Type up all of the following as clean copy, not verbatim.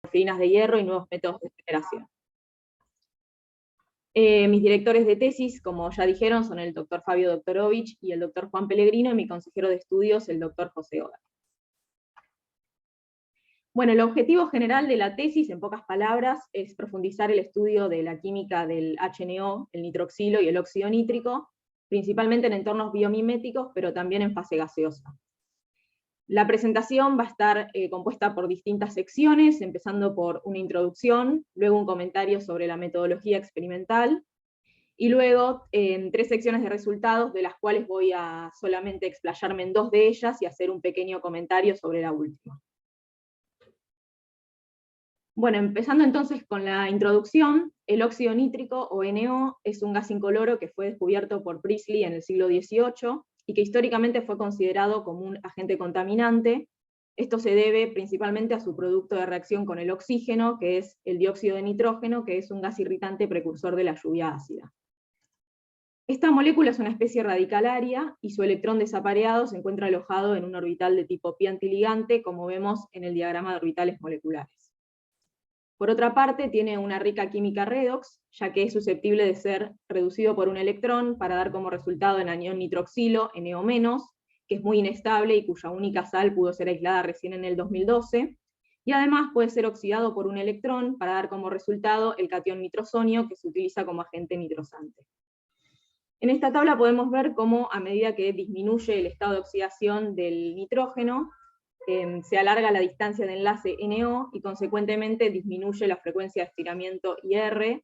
porfirinas de hierro y nuevos métodos de generación. Mis directores de tesis, como ya dijeron, son el doctor Fabio Doktorovich y el doctor Juan Pellegrino, y mi consejero de estudios, el doctor José Oda. Bueno, el objetivo general de la tesis, en pocas palabras, es profundizar el estudio de la química del HNO, el nitroxilo y el óxido nítrico, principalmente en entornos biomiméticos, pero también en fase gaseosa. La presentación va a estar compuesta por distintas secciones, empezando por una introducción, luego un comentario sobre la metodología experimental, y luego 3 secciones de resultados, de las cuales voy a solamente explayarme en 2 de ellas y hacer un pequeño comentario sobre la última. Bueno, empezando entonces con la introducción, el óxido nítrico, o NO, es un gas incoloro que fue descubierto por Priestley en el siglo XVIII, y que históricamente fue considerado como un agente contaminante. Esto se debe principalmente a su producto de reacción con el oxígeno, que es el dióxido de nitrógeno, que es un gas irritante precursor de la lluvia ácida. Esta molécula es una especie radicalaria, y su electrón desapareado se encuentra alojado en un orbital de tipo pi antiligante, como vemos en el diagrama de orbitales moleculares. Por otra parte, tiene una rica química redox, ya que es susceptible de ser reducido por un electrón para dar como resultado el anión nitroxilo, NO-, que es muy inestable y cuya única sal pudo ser aislada recién en el 2012, y además puede ser oxidado por un electrón para dar como resultado el catión nitrosonio, que se utiliza como agente nitrosante. En esta tabla podemos ver cómo, a medida que disminuye el estado de oxidación del nitrógeno, se alarga la distancia de enlace NO, y consecuentemente disminuye la frecuencia de estiramiento IR,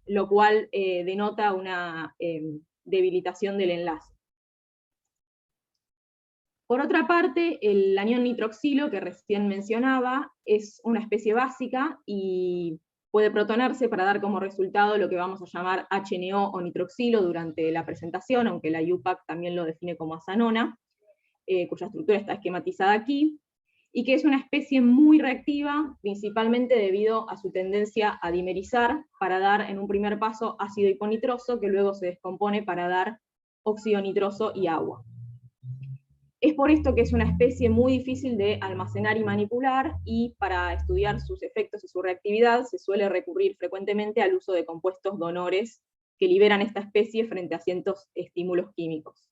lo cual denota una debilitación del enlace. Por otra parte, el anión nitroxilo, que recién mencionaba, es una especie básica y puede protonarse para dar como resultado lo que vamos a llamar HNO o nitroxilo durante la presentación, aunque la IUPAC también lo define como azanona, cuya estructura está esquematizada aquí, y que es una especie muy reactiva, principalmente debido a su tendencia a dimerizar para dar en un primer paso ácido hiponitroso, que luego se descompone para dar óxido nitroso y agua. Es por esto que es una especie muy difícil de almacenar y manipular, y para estudiar sus efectos y su reactividad se suele recurrir frecuentemente al uso de compuestos donores que liberan esta especie frente a ciertos estímulos químicos.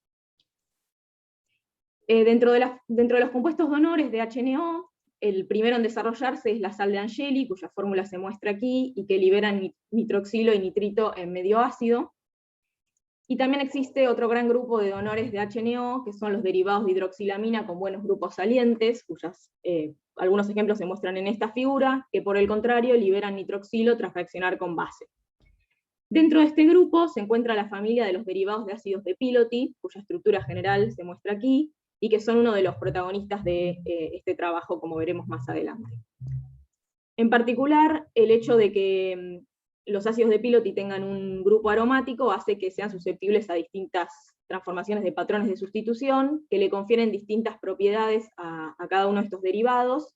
Dentro de los compuestos donores de HNO, el primero en desarrollarse es la sal de Angeli, cuya fórmula se muestra aquí, y que liberan nitroxilo y nitrito en medio ácido. Y también existe otro gran grupo de donores de HNO, que son los derivados de hidroxilamina con buenos grupos salientes, cuyas algunos ejemplos se muestran en esta figura, que por el contrario liberan nitroxilo tras reaccionar con base. Dentro de este grupo se encuentra la familia de los derivados de ácidos de Pilotty, cuya estructura general se muestra aquí, y que son uno de los protagonistas de este trabajo, como veremos más adelante. En particular, el hecho de que los ácidos de Pilotty tengan un grupo aromático hace que sean susceptibles a distintas transformaciones de patrones de sustitución, que le confieren distintas propiedades a cada uno de estos derivados,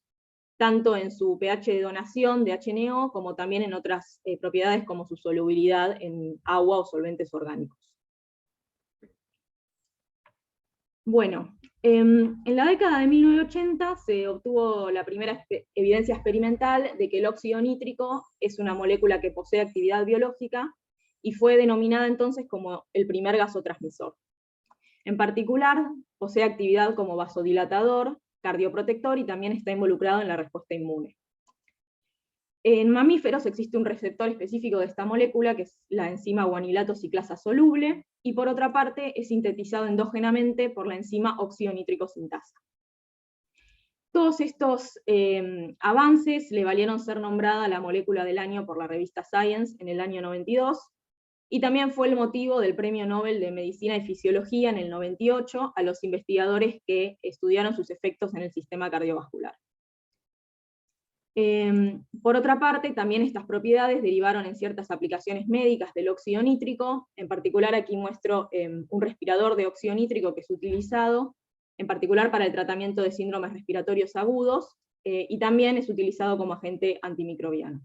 tanto en su pH de donación de HNO, como también en otras propiedades como su solubilidad en agua o solventes orgánicos. Bueno, en la década de 1980 se obtuvo la primera evidencia experimental de que el óxido nítrico es una molécula que posee actividad biológica, y fue denominada entonces como el primer gasotransmisor. En particular, posee actividad como vasodilatador, cardioprotector, y también está involucrado en la respuesta inmune. En mamíferos existe un receptor específico de esta molécula, que es la enzima guanilato ciclasa soluble, y por otra parte es sintetizado endógenamente por la enzima óxido nítrico sintasa. Todos estos avances le valieron ser nombrada la molécula del año por la revista Science en el año 92, y también fue el motivo del Premio Nobel de Medicina y Fisiología en el 98 a los investigadores que estudiaron sus efectos en el sistema cardiovascular. Por otra parte, también estas propiedades derivaron en ciertas aplicaciones médicas del óxido nítrico. En particular aquí muestro un respirador de óxido nítrico que es utilizado, en particular para el tratamiento de síndromes respiratorios agudos, y también es utilizado como agente antimicrobiano.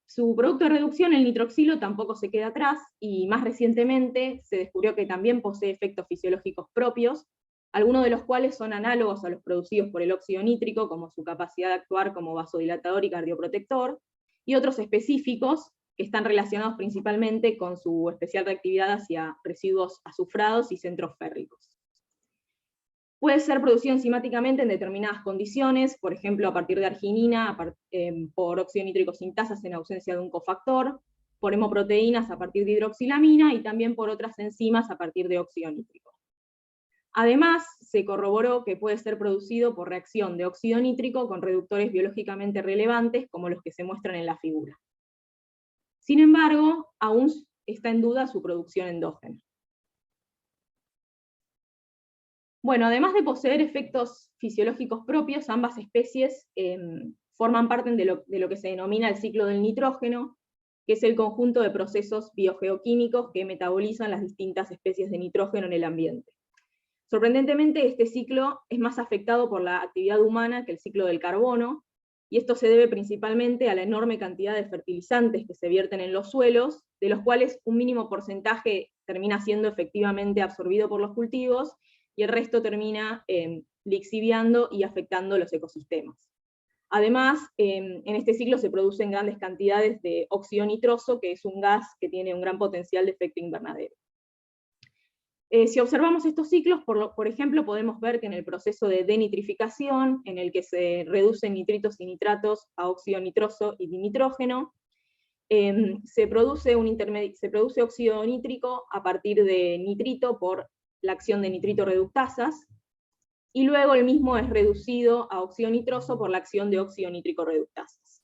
Su producto de reducción, el nitroxilo, tampoco se queda atrás, y más recientemente se descubrió que también posee efectos fisiológicos propios, algunos de los cuales son análogos a los producidos por el óxido nítrico, como su capacidad de actuar como vasodilatador y cardioprotector, y otros específicos que están relacionados principalmente con su especial reactividad hacia residuos azufrados y centros férricos. Puede ser producido enzimáticamente en determinadas condiciones, por ejemplo a partir de arginina, por óxido nítrico sintasas en ausencia de un cofactor, por hemoproteínas a partir de hidroxilamina, y también por otras enzimas a partir de óxido nítrico. Además, se corroboró que puede ser producido por reacción de óxido nítrico con reductores biológicamente relevantes, como los que se muestran en la figura. Sin embargo, aún está en duda su producción endógena. Bueno, además de poseer efectos fisiológicos propios, ambas especies forman parte de lo que se denomina el ciclo del nitrógeno, que es el conjunto de procesos biogeoquímicos que metabolizan las distintas especies de nitrógeno en el ambiente. Sorprendentemente, este ciclo es más afectado por la actividad humana que el ciclo del carbono, y esto se debe principalmente a la enorme cantidad de fertilizantes que se vierten en los suelos, de los cuales un mínimo porcentaje termina siendo efectivamente absorbido por los cultivos, y el resto termina lixiviando y afectando los ecosistemas. Además, en este ciclo se producen grandes cantidades de óxido nitroso, que es un gas que tiene un gran potencial de efecto invernadero. Si observamos estos ciclos, por ejemplo, podemos ver que en el proceso de denitrificación, en el que se reducen nitritos y nitratos a óxido nitroso y dinitrógeno, se produce óxido nítrico a partir de nitrito por la acción de nitrito reductasas, y luego el mismo es reducido a óxido nitroso por la acción de óxido nítrico reductasas.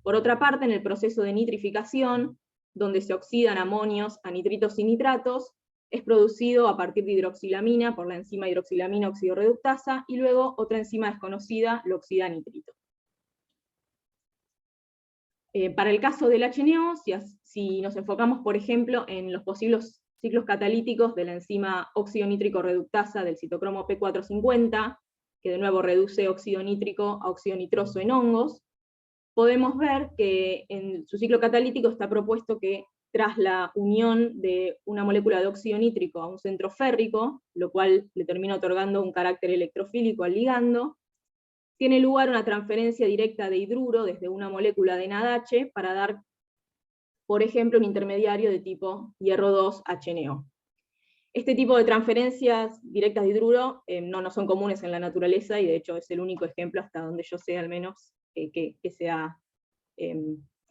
Por otra parte, en el proceso de nitrificación, donde se oxidan amonios a nitritos y nitratos, es producido a partir de hidroxilamina por la enzima hidroxilamina oxidorreductasa, y luego otra enzima desconocida lo oxida a nitrito. Para el caso del HNO, si nos enfocamos, por ejemplo, en los posibles ciclos catalíticos de la enzima óxido nítrico reductasa del citocromo P450, que de nuevo reduce óxido nítrico a óxido nitroso en hongos, podemos ver que en su ciclo catalítico está propuesto que tras la unión de una molécula de óxido nítrico a un centro férrico, lo cual le termina otorgando un carácter electrofílico al ligando, tiene lugar una transferencia directa de hidruro desde una molécula de NADH para dar, por ejemplo, un intermediario de tipo hierro 2-HNO. Este tipo de transferencias directas de hidruro no son comunes en la naturaleza, y de hecho es el único ejemplo, hasta donde yo sé al menos, que se ha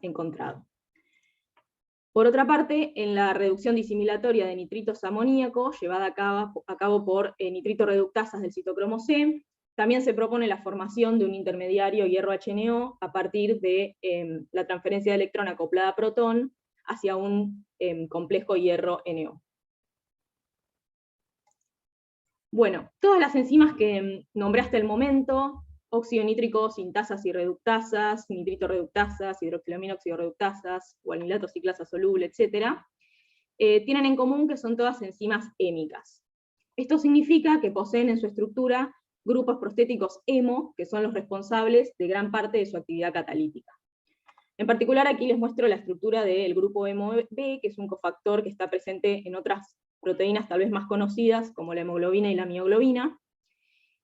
encontrado. Por otra parte, en la reducción disimilatoria de nitritos a amoníaco, llevada a cabo por nitrito reductasas del citocromo C, también se propone la formación de un intermediario hierro-HNO a partir de la transferencia de electrón acoplada a protón hacia un complejo hierro-NO. Bueno, todas las enzimas que nombré hasta el momento, óxido nítrico, sintasas y reductasas, nitrito reductasas, hidroxilamina oxidorreductasas, guanilato ciclasa soluble, etc., tienen en común que son todas enzimas hémicas. Esto significa que poseen en su estructura grupos prostéticos hemo, que son los responsables de gran parte de su actividad catalítica. En particular, aquí les muestro la estructura del grupo hemo-B, que es un cofactor que está presente en otras proteínas tal vez más conocidas, como la hemoglobina y la mioglobina,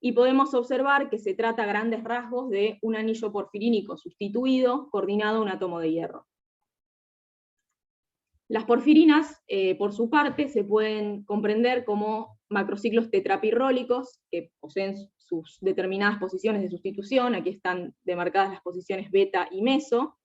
y podemos observar que se trata a grandes rasgos de un anillo porfirínico sustituido, coordinado a un átomo de hierro. Las porfirinas, por su parte, se pueden comprender como macrociclos tetrapirrólicos, que poseen sus determinadas posiciones de sustitución, aquí están demarcadas las posiciones beta y meso,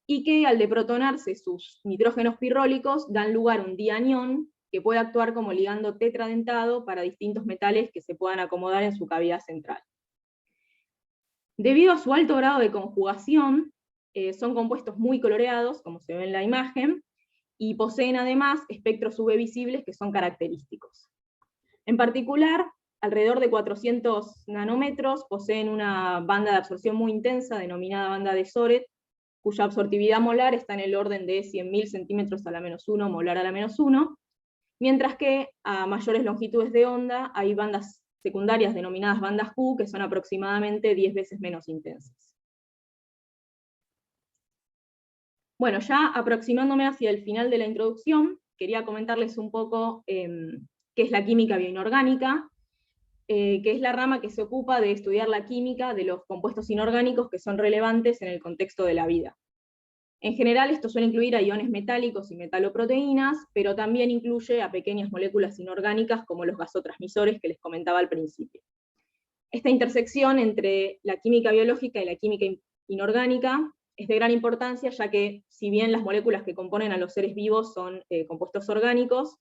y que al deprotonarse sus nitrógenos pirrólicos dan lugar a un dianión que puede actuar como ligando tetradentado para distintos metales que se puedan acomodar en su cavidad central. Debido a su alto grado de conjugación, son compuestos muy coloreados, como se ve en la imagen, y poseen además espectros UV visibles que son característicos. En particular, alrededor de 400 nanómetros poseen una banda de absorción muy intensa, denominada banda de Soret, cuya absortividad molar está en el orden de 100.000 centímetros a la menos 1, molar a la menos 1, mientras que a mayores longitudes de onda hay bandas secundarias denominadas bandas Q, que son aproximadamente 10 veces menos intensas. Bueno, ya aproximándome hacia el final de la introducción, quería comentarles un poco qué es la química bioinorgánica. que es la rama que se ocupa de estudiar la química de los compuestos inorgánicos que son relevantes en el contexto de la vida. En general, esto suele incluir a iones metálicos y metaloproteínas, pero también incluye a pequeñas moléculas inorgánicas como los vasotransmisores que les comentaba al principio. Esta intersección entre la química biológica y la química inorgánica es de gran importancia, ya que si bien las moléculas que componen a los seres vivos son compuestos orgánicos,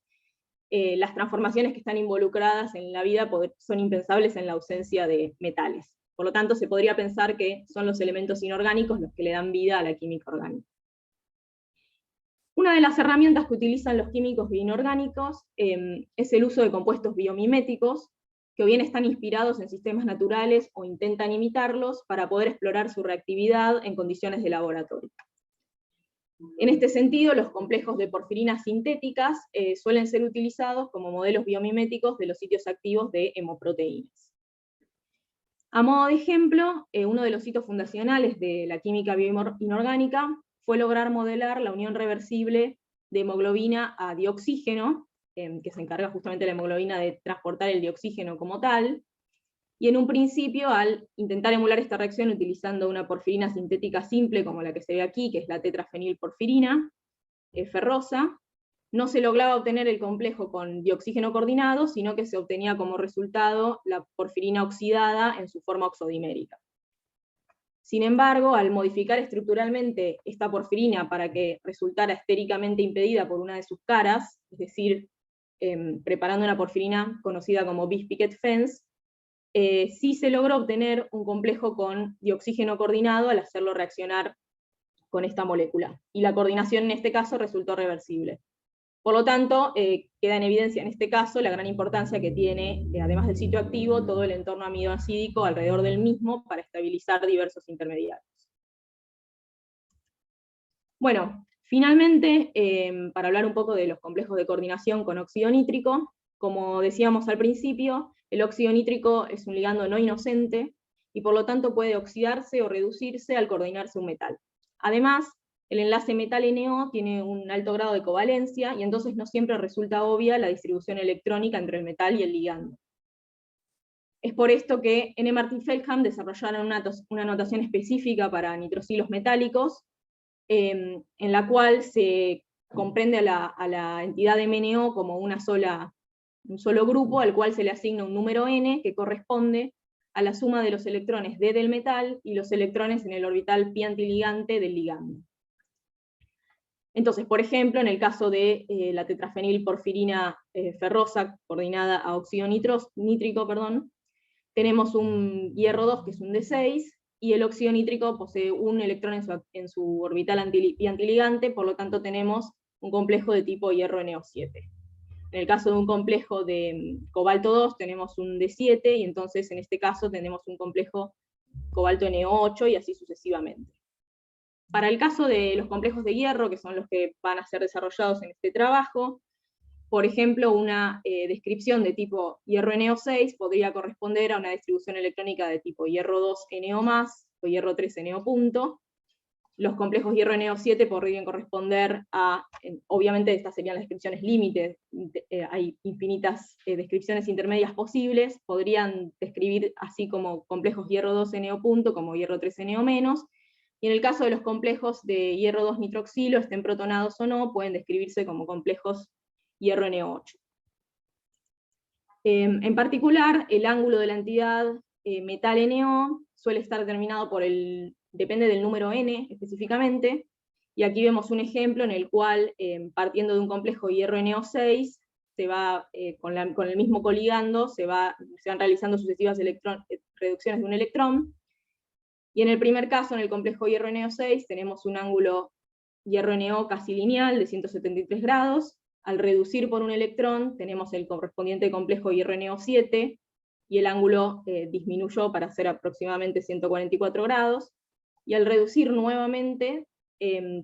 las transformaciones que están involucradas en la vida son impensables en la ausencia de metales. Por lo tanto, se podría pensar que son los elementos inorgánicos los que le dan vida a la química orgánica. Una de las herramientas que utilizan los químicos inorgánicos es el uso de compuestos biomiméticos, que o bien están inspirados en sistemas naturales o intentan imitarlos para poder explorar su reactividad en condiciones de laboratorio. En este sentido, los complejos de porfirinas sintéticas suelen ser utilizados como modelos biomiméticos de los sitios activos de hemoproteínas. A modo de ejemplo, uno de los hitos fundacionales de la química bioinorgánica fue lograr modelar la unión reversible de hemoglobina a dioxígeno, que se encarga justamente la hemoglobina de transportar el dioxígeno como tal, y en un principio, al intentar emular esta reacción utilizando una porfirina sintética simple, como la que se ve aquí, que es la tetrafenilporfirina ferrosa, no se lograba obtener el complejo con dioxígeno coordinado, sino que se obtenía como resultado la porfirina oxidada en su forma oxodimérica. Sin embargo, al modificar estructuralmente esta porfirina para que resultara estéricamente impedida por una de sus caras, es decir, preparando una porfirina conocida como bis-picket fence, sí se logró obtener un complejo con dioxígeno coordinado al hacerlo reaccionar con esta molécula, y la coordinación en este caso resultó reversible. Por lo tanto, queda en evidencia en este caso la gran importancia que tiene, además del sitio activo, todo el entorno aminoácidico alrededor del mismo para estabilizar diversos intermediarios. Bueno, finalmente, para hablar un poco de los complejos de coordinación con óxido nítrico, como decíamos al principio, el óxido nítrico es un ligando no inocente, y por lo tanto puede oxidarse o reducirse al coordinarse un metal. Además, el enlace metal-NO tiene un alto grado de covalencia, y entonces no siempre resulta obvia la distribución electrónica entre el metal y el ligando. Es por esto que Enemart y Feltham desarrollaron una notación específica para nitrosilos metálicos, en la cual se comprende a la entidad de MNO como un solo grupo, al cual se le asigna un número n, que corresponde a la suma de los electrones d del metal y los electrones en el orbital pi antiligante del ligando. Entonces, por ejemplo, en el caso de la tetrafenilporfirina ferrosa coordinada a óxido nítrico, tenemos un hierro 2 que es un D6, y el óxido nítrico posee un electrón en su orbital antiligante, por lo tanto tenemos un complejo de tipo hierro NO7. En el caso de un complejo de cobalto 2 tenemos un D7, y entonces en este caso tenemos un complejo cobalto NO8, y así sucesivamente. Para el caso de los complejos de hierro, que son los que van a ser desarrollados en este trabajo, por ejemplo, una descripción de tipo hierro NO6 podría corresponder a una distribución electrónica de tipo hierro 2 NO+, o hierro 3 NO. Los complejos hierro NO7 podrían corresponder a, obviamente estas serían las descripciones límites, hay infinitas descripciones intermedias posibles, podrían describir así como complejos hierro 2 NO, como hierro 3 NO-, y en el caso de los complejos de hierro 2 nitroxilo, estén protonados o no, pueden describirse como complejos hierro NO8. En particular, el ángulo de la entidad metal NO suele estar determinado depende del número n específicamente, y aquí vemos un ejemplo en el cual, partiendo de un complejo hierro NO6, se va, con el mismo coligando, se van realizando sucesivas reducciones de un electrón, y en el primer caso, en el complejo hierro NO6, tenemos un ángulo hierro NO casi lineal de 173 grados, al reducir por un electrón tenemos el correspondiente complejo hierro NO7, y el ángulo disminuyó para ser aproximadamente 144 grados, y al reducir nuevamente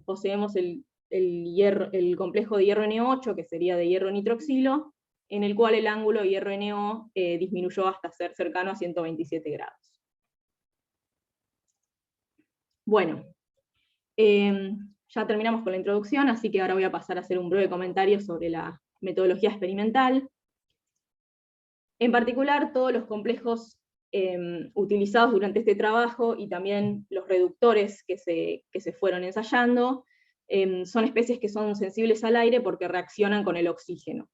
poseemos el complejo de hierro NO8, que sería de hierro nitroxilo, en el cual el ángulo hierro NO disminuyó hasta ser cercano a 127 grados. Bueno, ya terminamos con la introducción, así que ahora voy a pasar a hacer un breve comentario sobre la metodología experimental. En particular, todos los complejos utilizados durante este trabajo y también los reductores que se fueron ensayando son especies que son sensibles al aire porque reaccionan con el oxígeno.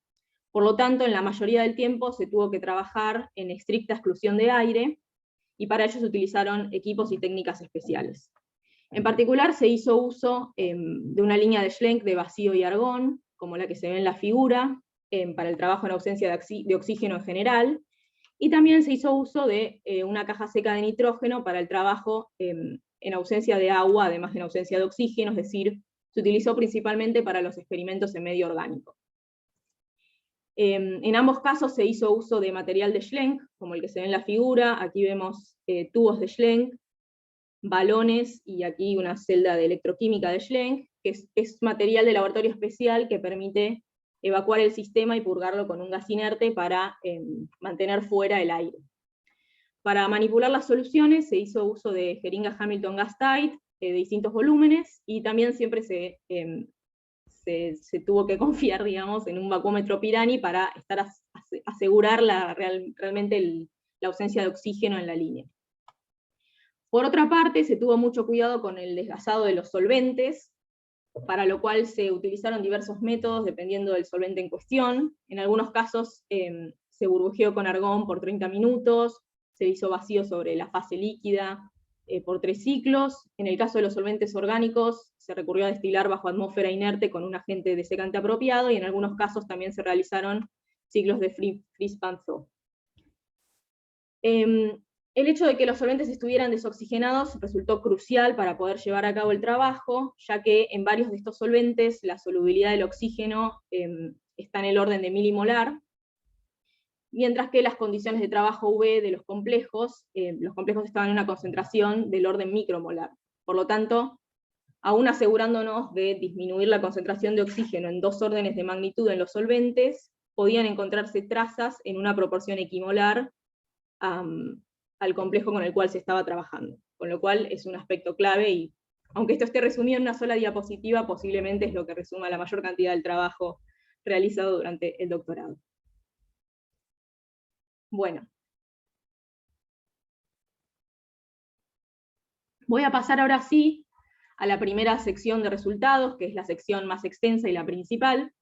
Por lo tanto, en la mayoría del tiempo se tuvo que trabajar en estricta exclusión de aire, y para ello se utilizaron equipos y técnicas especiales. En particular, se hizo uso de una línea de Schlenk de vacío y argón, como la que se ve en la figura, para el trabajo en ausencia de oxígeno en general, y también se hizo uso de una caja seca de nitrógeno para el trabajo en ausencia de agua, además de en ausencia de oxígeno, es decir, se utilizó principalmente para los experimentos en medio orgánico. En ambos casos se hizo uso de material de Schlenk, como el que se ve en la figura. Aquí vemos tubos de Schlenk, balones, y aquí una celda de electroquímica de Schlenk, que es material de laboratorio especial que permite evacuar el sistema y purgarlo con un gas inerte para mantener fuera el aire. Para manipular las soluciones se hizo uso de jeringas Hamilton Gas Tight de distintos volúmenes, y también siempre se tuvo que confiar, digamos, en un vacuómetro Pirani para asegurar realmente la ausencia de oxígeno en la línea. Por otra parte, se tuvo mucho cuidado con el desgasado de los solventes, para lo cual se utilizaron diversos métodos dependiendo del solvente en cuestión. En algunos casos se burbujeó con argón por 30 minutos, se hizo vacío sobre la fase líquida por 3 ciclos. En el caso de los solventes orgánicos, se recurrió a destilar bajo atmósfera inerte con un agente desecante apropiado, y en algunos casos también se realizaron ciclos de freeze-pan-thaw. El hecho de que los solventes estuvieran desoxigenados resultó crucial para poder llevar a cabo el trabajo, ya que en varios de estos solventes la solubilidad del oxígeno está en el orden de milimolar, mientras que las condiciones de trabajo UV de los complejos estaban en una concentración del orden micromolar. Por lo tanto, aún asegurándonos de disminuir la concentración de oxígeno en 2 órdenes de magnitud en los solventes, podían encontrarse trazas en una proporción equimolar al complejo con el cual se estaba trabajando, con lo cual es un aspecto clave, y aunque esto esté resumido en una sola diapositiva, posiblemente es lo que resuma la mayor cantidad del trabajo realizado durante el doctorado. Bueno, voy a pasar ahora sí a la primera sección de resultados, que es la sección más extensa y la principal,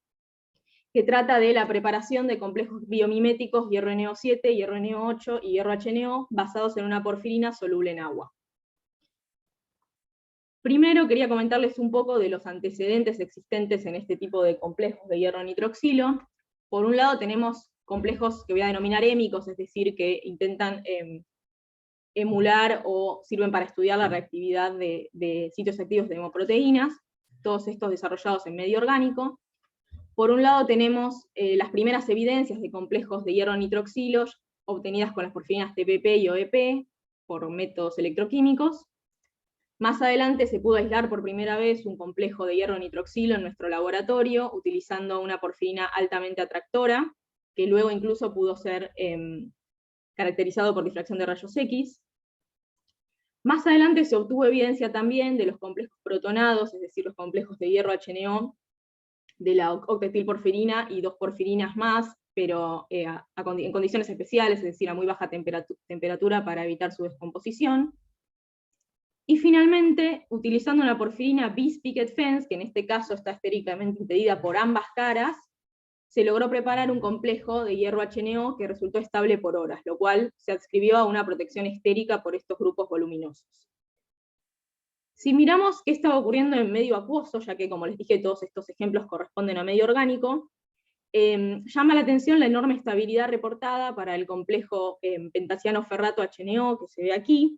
que trata de la preparación de complejos biomiméticos hierro NO7, hierro NO8 y hierro HNO basados en una porfirina soluble en agua. Primero quería comentarles un poco de los antecedentes existentes en este tipo de complejos de hierro nitroxilo. Por un lado tenemos complejos que voy a denominar hémicos, es decir, que intentan emular o sirven para estudiar la reactividad de sitios activos de hemoproteínas, todos estos desarrollados en medio orgánico. Por un lado tenemos las primeras evidencias de complejos de hierro nitroxilo obtenidas con las porfirinas TPP y OEP por métodos electroquímicos. Más adelante se pudo aislar por primera vez un complejo de hierro nitroxilo en nuestro laboratorio, utilizando una porfirina altamente atractora, que luego incluso pudo ser caracterizado por difracción de rayos X. Más adelante se obtuvo evidencia también de los complejos protonados, es decir, los complejos de hierro HNO, de la octetilporfirina y 2 porfirinas más, pero en condiciones especiales, es decir, a muy baja temperatura para evitar su descomposición. Y finalmente, utilizando una porfirina bis picket fence, que en este caso está estéricamente impedida por ambas caras, se logró preparar un complejo de hierro HNO que resultó estable por horas, lo cual se adscribió a una protección estérica por estos grupos voluminosos. Si miramos qué estaba ocurriendo en medio acuoso, ya que como les dije todos estos ejemplos corresponden a medio orgánico, llama la atención la enorme estabilidad reportada para el complejo pentasiano ferrato HNO que se ve aquí,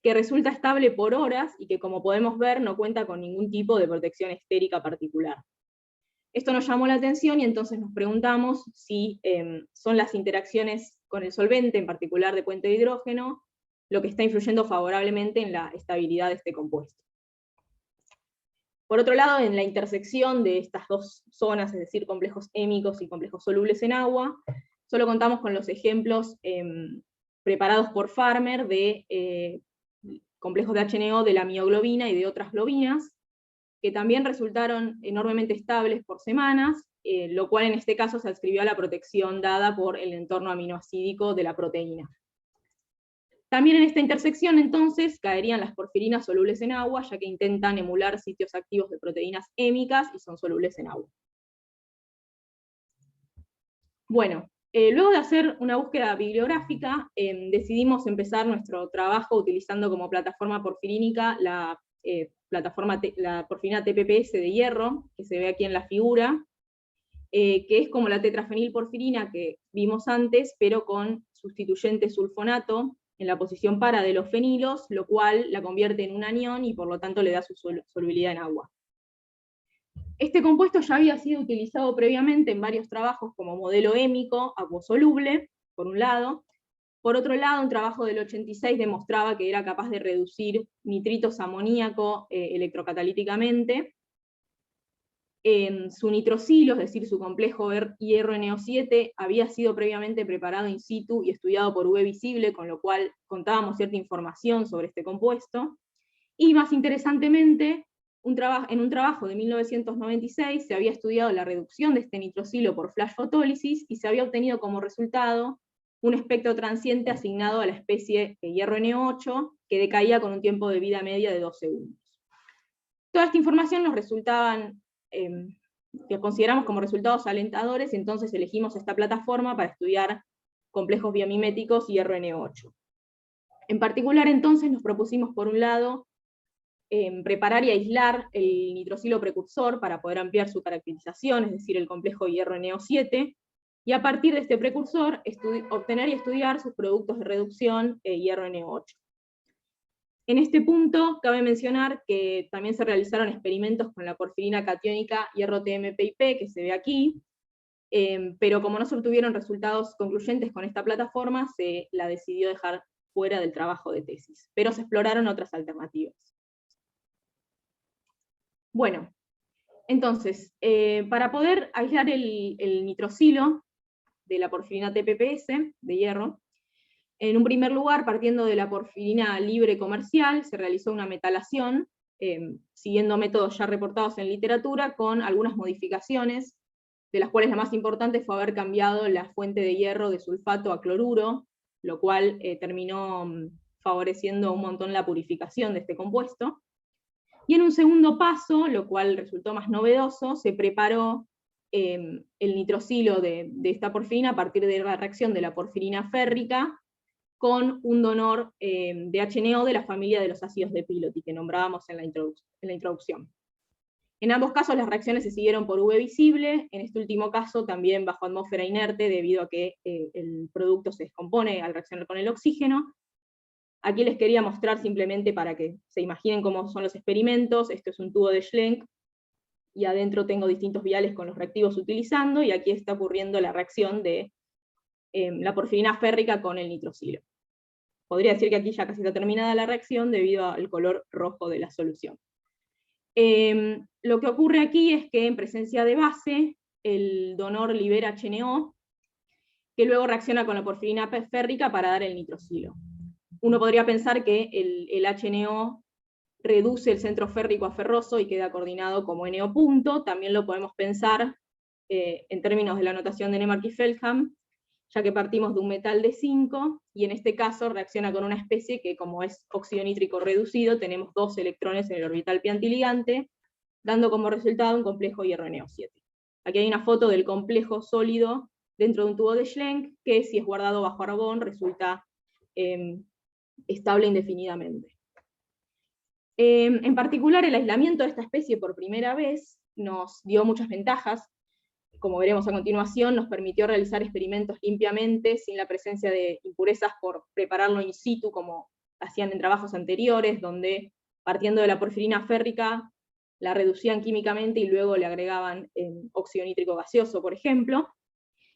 que resulta estable por horas y que, como podemos ver, no cuenta con ningún tipo de protección estérica particular. Esto nos llamó la atención y entonces nos preguntamos si son las interacciones con el solvente, en particular de puente de hidrógeno, lo que está influyendo favorablemente en la estabilidad de este compuesto. Por otro lado, en la intersección de estas 2 zonas, es decir, complejos hémicos y complejos solubles en agua, solo contamos con los ejemplos preparados por Farmer de complejos de HNO de la mioglobina y de otras globinas, que también resultaron enormemente estables por semanas, lo cual en este caso se adscribió a la protección dada por el entorno aminoacídico de la proteína. También en esta intersección, entonces, caerían las porfirinas solubles en agua, ya que intentan emular sitios activos de proteínas hémicas y son solubles en agua. Bueno, luego de hacer una búsqueda bibliográfica, decidimos empezar nuestro trabajo utilizando como plataforma porfirínica la porfirina TPPS de hierro, que se ve aquí en la figura, que es como la tetrafenilporfirina que vimos antes, pero con sustituyente sulfonato en la posición para de los fenilos, lo cual la convierte en un anión y por lo tanto le da su solubilidad en agua. Este compuesto ya había sido utilizado previamente en varios trabajos como modelo hémico, acuosoluble, por un lado. Por otro lado, un trabajo del 86 demostraba que era capaz de reducir nitritos amoníaco electrocatalíticamente. Su nitrosilo, es decir, su complejo hierro NO7, había sido previamente preparado in situ y estudiado por UV visible, con lo cual contábamos cierta información sobre este compuesto. Y más interesantemente, en un trabajo de 1996 se había estudiado la reducción de este nitrosilo por flash fotólisis y se había obtenido como resultado un espectro transiente asignado a la especie de hierro NO8 que decaía con un tiempo de vida media de 2 segundos. Toda esta información nos resultaban, que consideramos como resultados alentadores, y entonces elegimos esta plataforma para estudiar complejos biomiméticos hierro NO8. En particular, entonces, nos propusimos, por un lado, preparar y aislar el nitrosilo precursor para poder ampliar su caracterización, es decir, el complejo hierro NO7, y a partir de este precursor obtener y estudiar sus productos de reducción hierro NO8. En este punto cabe mencionar que también se realizaron experimentos con la porfirina catiónica hierro TMPIP, que se ve aquí, pero como no se obtuvieron resultados concluyentes con esta plataforma, se la decidió dejar fuera del trabajo de tesis, pero se exploraron otras alternativas. Bueno, entonces, para poder aislar el nitrosilo de la porfirina TPPS de hierro, en un primer lugar, partiendo de la porfirina libre comercial, se realizó una metalación, siguiendo métodos ya reportados en literatura, con algunas modificaciones, de las cuales la más importante fue haber cambiado la fuente de hierro de sulfato a cloruro, lo cual terminó favoreciendo un montón la purificación de este compuesto. Y en un segundo paso, lo cual resultó más novedoso, se preparó el nitrosilo de esta porfirina a partir de la reacción de la porfirina férrica con un donor de HNO de la familia de los ácidos de Piloti, que nombrábamos en la introducción. En ambos casos las reacciones se siguieron por UV visible, en este último caso también bajo atmósfera inerte, debido a que el producto se descompone al reaccionar con el oxígeno. Aquí les quería mostrar simplemente para que se imaginen cómo son los experimentos. Esto es un tubo de Schlenk, y adentro tengo distintos viales con los reactivos utilizando, y aquí está ocurriendo la reacción de la porfirina férrica con el nitrosilo. Podría decir que aquí ya casi está terminada la reacción debido al color rojo de la solución. Lo que ocurre aquí es que en presencia de base, el donor libera HNO, que luego reacciona con la porfirina férrica para dar el nitrosilo. Uno podría pensar que el HNO reduce el centro férrico a ferroso y queda coordinado como NO punto. También lo podemos pensar en términos de la notación de Nemack y Feltham, ya que partimos de un metal de 5, y en este caso reacciona con una especie que, como es óxido nítrico reducido, tenemos 2 electrones en el orbital pi antiligante, dando como resultado un complejo hierro NO7. Aquí hay una foto del complejo sólido dentro de un tubo de Schlenk, que si es guardado bajo argón resulta estable indefinidamente. En particular, el aislamiento de esta especie por primera vez nos dio muchas ventajas. Como veremos a continuación, nos permitió realizar experimentos limpiamente, sin la presencia de impurezas por prepararlo in situ, como hacían en trabajos anteriores, donde partiendo de la porfirina férrica, la reducían químicamente y luego le agregaban óxido nítrico gaseoso, por ejemplo.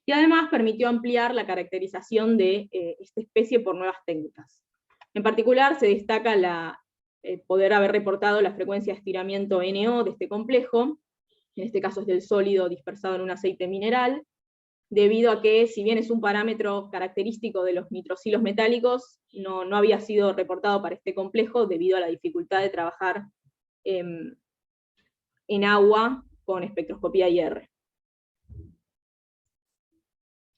Y además permitió ampliar la caracterización de esta especie por nuevas técnicas. En particular, se destaca poder haber reportado la frecuencia de estiramiento NO de este complejo, en este caso es del sólido dispersado en un aceite mineral, debido a que, si bien es un parámetro característico de los nitrosilos metálicos, no había sido reportado para este complejo debido a la dificultad de trabajar en agua con espectroscopía IR.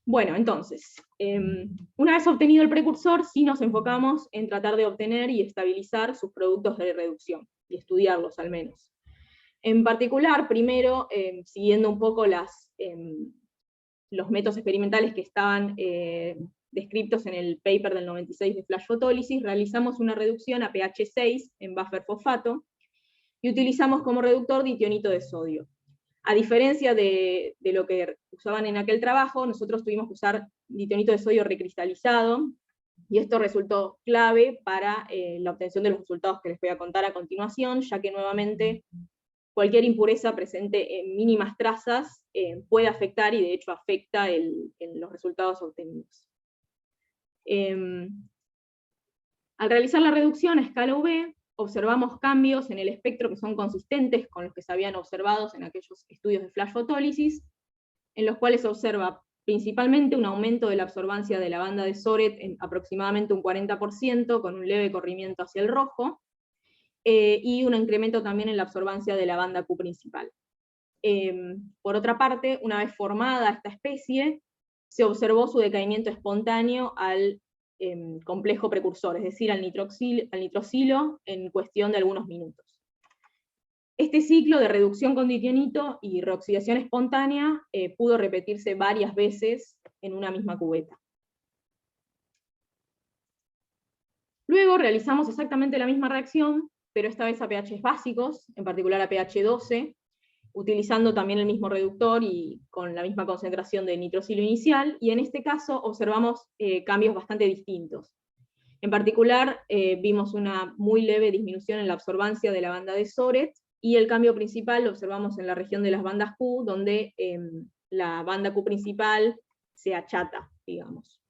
Bueno, entonces, una vez obtenido el precursor, sí nos enfocamos en tratar de obtener y estabilizar sus productos de reducción, y estudiarlos al menos. En particular, primero, siguiendo un poco los métodos experimentales que estaban descritos en el paper del 96 de flash fotólisis, realizamos una reducción a pH 6 en buffer fosfato, y utilizamos como reductor ditionito de sodio. A diferencia de lo que usaban en aquel trabajo, nosotros tuvimos que usar ditionito de sodio recristalizado, y esto resultó clave para la obtención de los resultados que les voy a contar a continuación, ya que nuevamente cualquier impureza presente en mínimas trazas puede afectar, y de hecho afecta en los resultados obtenidos. Al realizar la reducción a escala UV, observamos cambios en el espectro que son consistentes con los que se habían observado en aquellos estudios de flash fotólisis, en los cuales se observa principalmente un aumento de la absorbancia de la banda de Soret en aproximadamente un 40%, con un leve corrimiento hacia el rojo, y un incremento también en la absorbancia de la banda Q principal. Por otra parte, una vez formada esta especie, se observó su decaimiento espontáneo al complejo precursor, es decir, al nitrosilo, en cuestión de algunos minutos. Este ciclo de reducción con ditionito y reoxidación espontánea pudo repetirse varias veces en una misma cubeta. Luego realizamos exactamente la misma reacción, pero esta vez a pHs básicos, en particular a pH 12, utilizando también el mismo reductor y con la misma concentración de nitrosilo inicial, y en este caso observamos cambios bastante distintos. En particular, vimos una muy leve disminución en la absorbancia de la banda de Soret, y el cambio principal lo observamos en la región de las bandas Q, donde la banda Q principal se achata, digamos.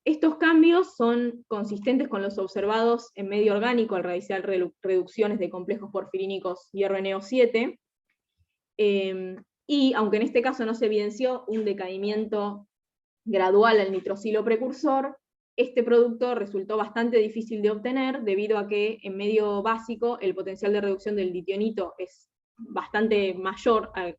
Estos cambios son consistentes con los observados en medio orgánico al realizar reducciones de complejos porfirínicos hierro NO7, y aunque en este caso no se evidenció un decaimiento gradual al nitrosilo precursor, este producto resultó bastante difícil de obtener, debido a que en medio básico el potencial de reducción del ditionito es bastante mayor a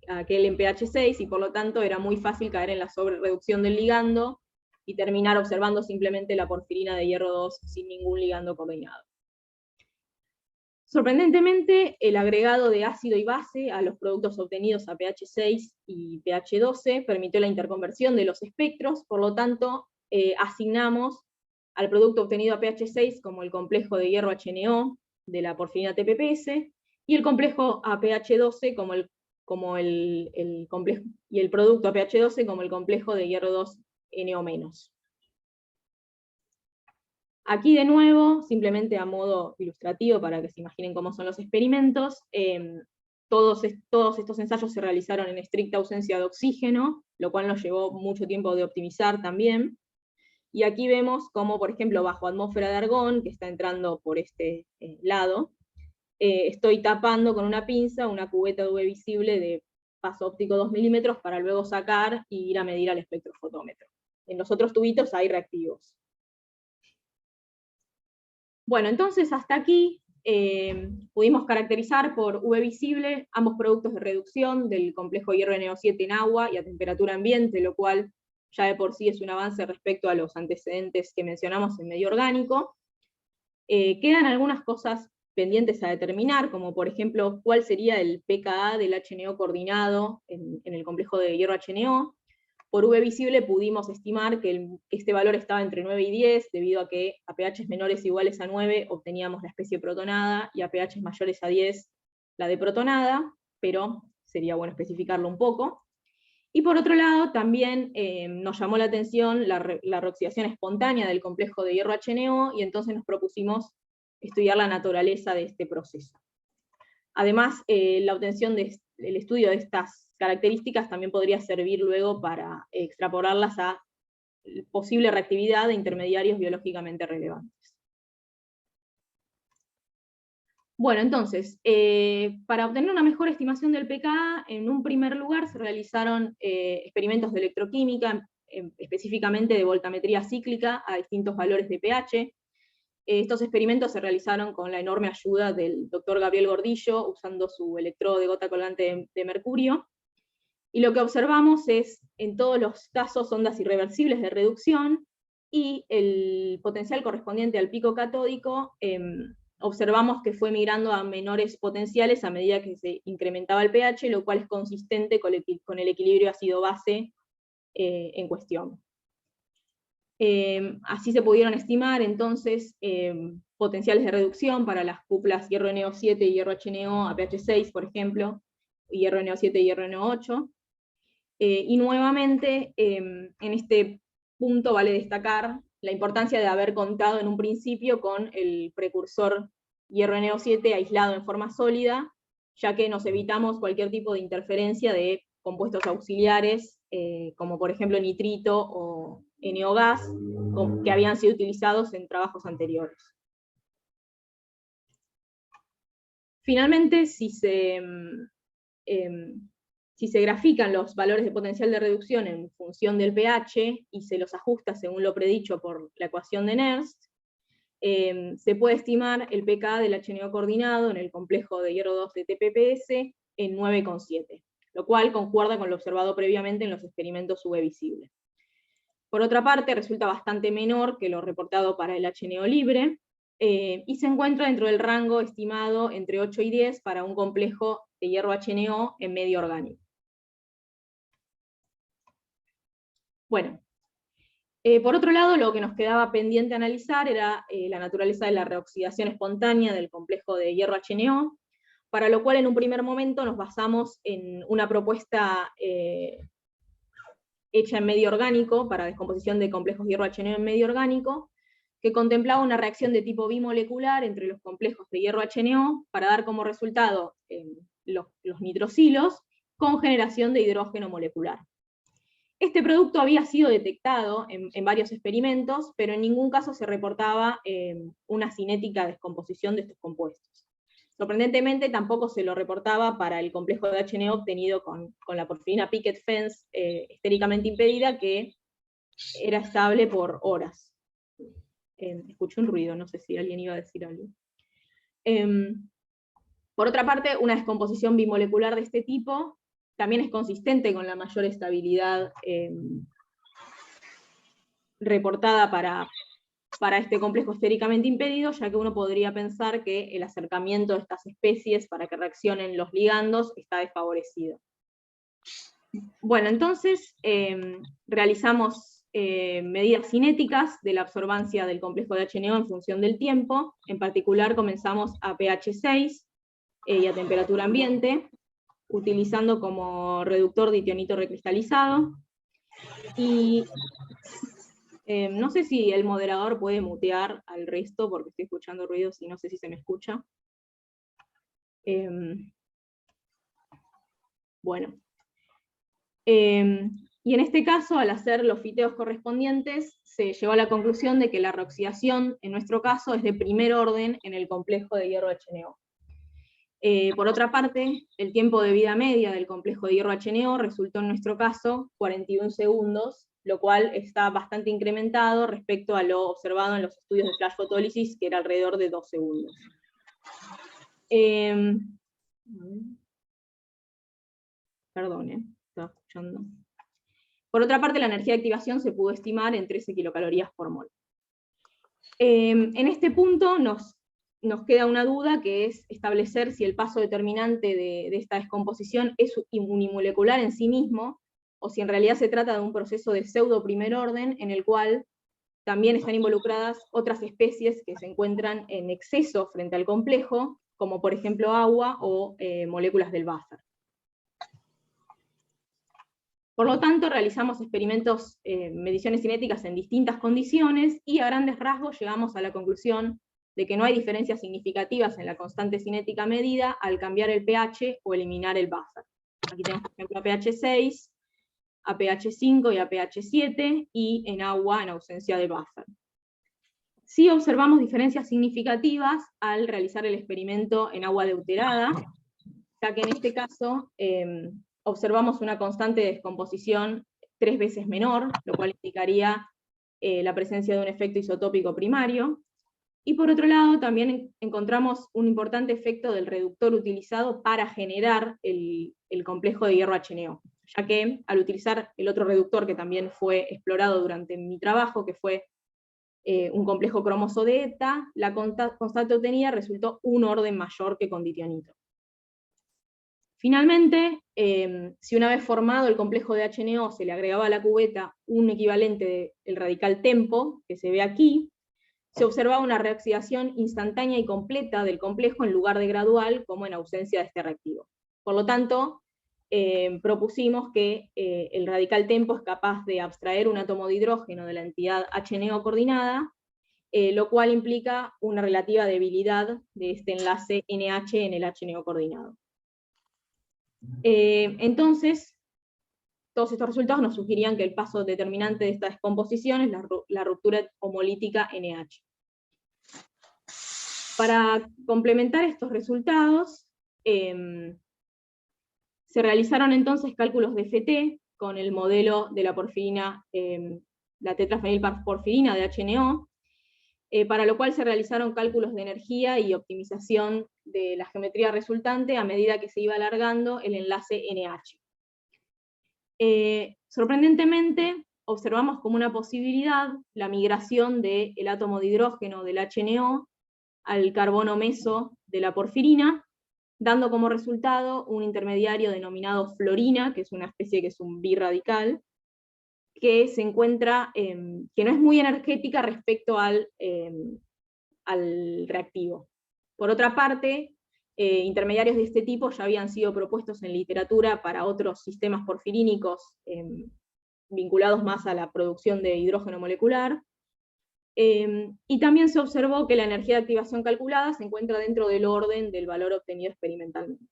aquel en pH 6, y por lo tanto era muy fácil caer en la sobrereducción del ligando, y terminar observando simplemente la porfirina de hierro 2 sin ningún ligando coordinado. Sorprendentemente, el agregado de ácido y base a los productos obtenidos a pH 6 y pH 12 permitió la interconversión de los espectros, por lo tanto, asignamos al producto obtenido a pH 6 como el complejo de hierro HNO de la porfirina TPPS, y el complejo a pH 12 como el complejo, y el producto a pH 12 como el complejo de hierro 2 NO-. Aquí de nuevo, simplemente a modo ilustrativo para que se imaginen cómo son los experimentos, todos estos ensayos se realizaron en estricta ausencia de oxígeno, lo cual nos llevó mucho tiempo de optimizar también. Y aquí vemos cómo, por ejemplo, bajo atmósfera de argón, que está entrando por este lado, estoy tapando con una pinza una cubeta de UV visible de paso óptico 2 milímetros para luego sacar y ir a medir al espectrofotómetro. En los otros tubitos hay reactivos. Bueno, entonces hasta aquí pudimos caracterizar por UV visible ambos productos de reducción del complejo hierro NO7 en agua y a temperatura ambiente, lo cual ya de por sí es un avance respecto a los antecedentes que mencionamos en medio orgánico. Quedan algunas cosas pendientes a determinar, como por ejemplo cuál sería el pKa del HNO coordinado en el complejo de hierro HNO. Por UV visible pudimos estimar que este valor estaba entre 9 y 10, debido a que a pHs menores o iguales a 9 obteníamos la especie protonada, y a pHs mayores a 10 la deprotonada, pero sería bueno especificarlo un poco. Y por otro lado, también nos llamó la atención la reoxidación espontánea del complejo de hierro HNO, y entonces nos propusimos estudiar la naturaleza de este proceso. Además, la obtención del estudio de estas características también podría servir luego para extrapolarlas a posible reactividad de intermediarios biológicamente relevantes. Bueno, entonces, para obtener una mejor estimación del pKa, en un primer lugar se realizaron experimentos de electroquímica, específicamente de voltametría cíclica a distintos valores de pH, Estos experimentos se realizaron con la enorme ayuda del doctor Gabriel Gordillo, usando su electrodo de gota colgante de mercurio, y lo que observamos es, en todos los casos, ondas irreversibles de reducción, y el potencial correspondiente al pico catódico, observamos que fue migrando a menores potenciales a medida que se incrementaba el pH, lo cual es consistente con el equilibrio ácido-base en cuestión. Así se pudieron estimar entonces potenciales de reducción para las cuplas hierro NO7 y hierro HNO a pH 6, por ejemplo, y hierro NO7 y hierro NO8. Y nuevamente, en este punto vale destacar la importancia de haber contado en un principio con el precursor hierro NO7 aislado en forma sólida, ya que nos evitamos cualquier tipo de interferencia de compuestos auxiliares, como por ejemplo nitrito o NO-gas, que habían sido utilizados en trabajos anteriores. Finalmente, si se grafican los valores de potencial de reducción en función del pH y se los ajusta según lo predicho por la ecuación de Nernst, se puede estimar el pK del HNO coordinado en el complejo de hierro 2 de TPPS en 9,7, lo cual concuerda con lo observado previamente en los experimentos UV visible. Por otra parte, resulta bastante menor que lo reportado para el HNO libre, y se encuentra dentro del rango estimado entre 8 y 10 para un complejo de hierro HNO en medio orgánico. Bueno, por otro lado, lo que nos quedaba pendiente analizar era la naturaleza de la reoxidación espontánea del complejo de hierro HNO, para lo cual en un primer momento nos basamos en una propuesta hecha en medio orgánico, para descomposición de complejos hierro HNO en medio orgánico, que contemplaba una reacción de tipo bimolecular entre los complejos de hierro HNO, para dar como resultado los nitrosilos, con generación de hidrógeno molecular. Este producto había sido detectado en varios experimentos, pero en ningún caso se reportaba una cinética descomposición de estos compuestos. Sorprendentemente, tampoco se lo reportaba para el complejo de HNO obtenido con la porfirina picket fence estéricamente impedida, que era estable por horas. Escuché un ruido, no sé si alguien iba a decir algo. Por otra parte, una descomposición bimolecular de este tipo también es consistente con la mayor estabilidad reportada para este complejo estéricamente impedido, ya que uno podría pensar que el acercamiento de estas especies para que reaccionen los ligandos está desfavorecido. Bueno, entonces realizamos medidas cinéticas de la absorbancia del complejo de HNO en función del tiempo. En particular comenzamos a pH 6 y a temperatura ambiente, utilizando como reductor ditionito recristalizado. Y no sé si el moderador puede mutear al resto, porque estoy escuchando ruidos y no sé si se me escucha. Bueno. Y en este caso, al hacer los fiteos correspondientes, se llegó a la conclusión de que la reoxidación, en nuestro caso, es de primer orden en el complejo de hierro HNO. Por otra parte, el tiempo de vida media del complejo de hierro HNO resultó en nuestro caso 41 segundos, lo cual está bastante incrementado respecto a lo observado en los estudios de flash fotólisis, que era alrededor de 2 segundos. Perdón, estaba escuchando. Por otra parte, la energía de activación se pudo estimar en 13 kilocalorías por mol. En este punto nos queda una duda, que es establecer si el paso determinante de esta descomposición es unimolecular en sí mismo, o si en realidad se trata de un proceso de pseudo primer orden, en el cual también están involucradas otras especies que se encuentran en exceso frente al complejo, como por ejemplo agua o moléculas del buffer. Por lo tanto, realizamos experimentos, mediciones cinéticas en distintas condiciones, y a grandes rasgos llegamos a la conclusión de que no hay diferencias significativas en la constante cinética medida al cambiar el pH o eliminar el buffer. Aquí tenemos, por ejemplo, a pH 6, a pH 5 y a pH 7, y en agua en ausencia de buffer. Sí observamos diferencias significativas al realizar el experimento en agua deuterada, ya que en este caso observamos una constante de descomposición 3 veces menor, lo cual indicaría la presencia de un efecto isotópico primario. Y por otro lado, también encontramos un importante efecto del reductor utilizado para generar el complejo de hierro HNO, ya que al utilizar el otro reductor que también fue explorado durante mi trabajo, que fue un complejo cromoso de ETA, la constante obtenida resultó un orden mayor que con ditionito. Finalmente, si una vez formado el complejo de HNO se le agregaba a la cubeta un equivalente del radical tempo, que se ve aquí, se observaba una reoxidación instantánea y completa del complejo en lugar de gradual, como en ausencia de este reactivo. Por lo tanto, propusimos que el radical tempo es capaz de abstraer un átomo de hidrógeno de la entidad HNO coordinada, lo cual implica una relativa debilidad de este enlace NH en el HNO coordinado. Entonces, todos estos resultados nos sugerían que el paso determinante de esta descomposición es la ruptura homolítica NH. Para complementar estos resultados, se realizaron entonces cálculos de FT con el modelo de la porfirina, la tetrafenilporfirina de HNO, para lo cual se realizaron cálculos de energía y optimización de la geometría resultante a medida que se iba alargando el enlace NH. Sorprendentemente, observamos como una posibilidad la migración del átomo de hidrógeno del HNO al carbono meso de la porfirina, dando como resultado un intermediario denominado fluorina, que es una especie que es un birradical, que se encuentra, que no es muy energética respecto al reactivo. Por otra parte, intermediarios de este tipo ya habían sido propuestos en literatura para otros sistemas porfirínicos vinculados más a la producción de hidrógeno molecular, y también se observó que la energía de activación calculada se encuentra dentro del orden del valor obtenido experimentalmente.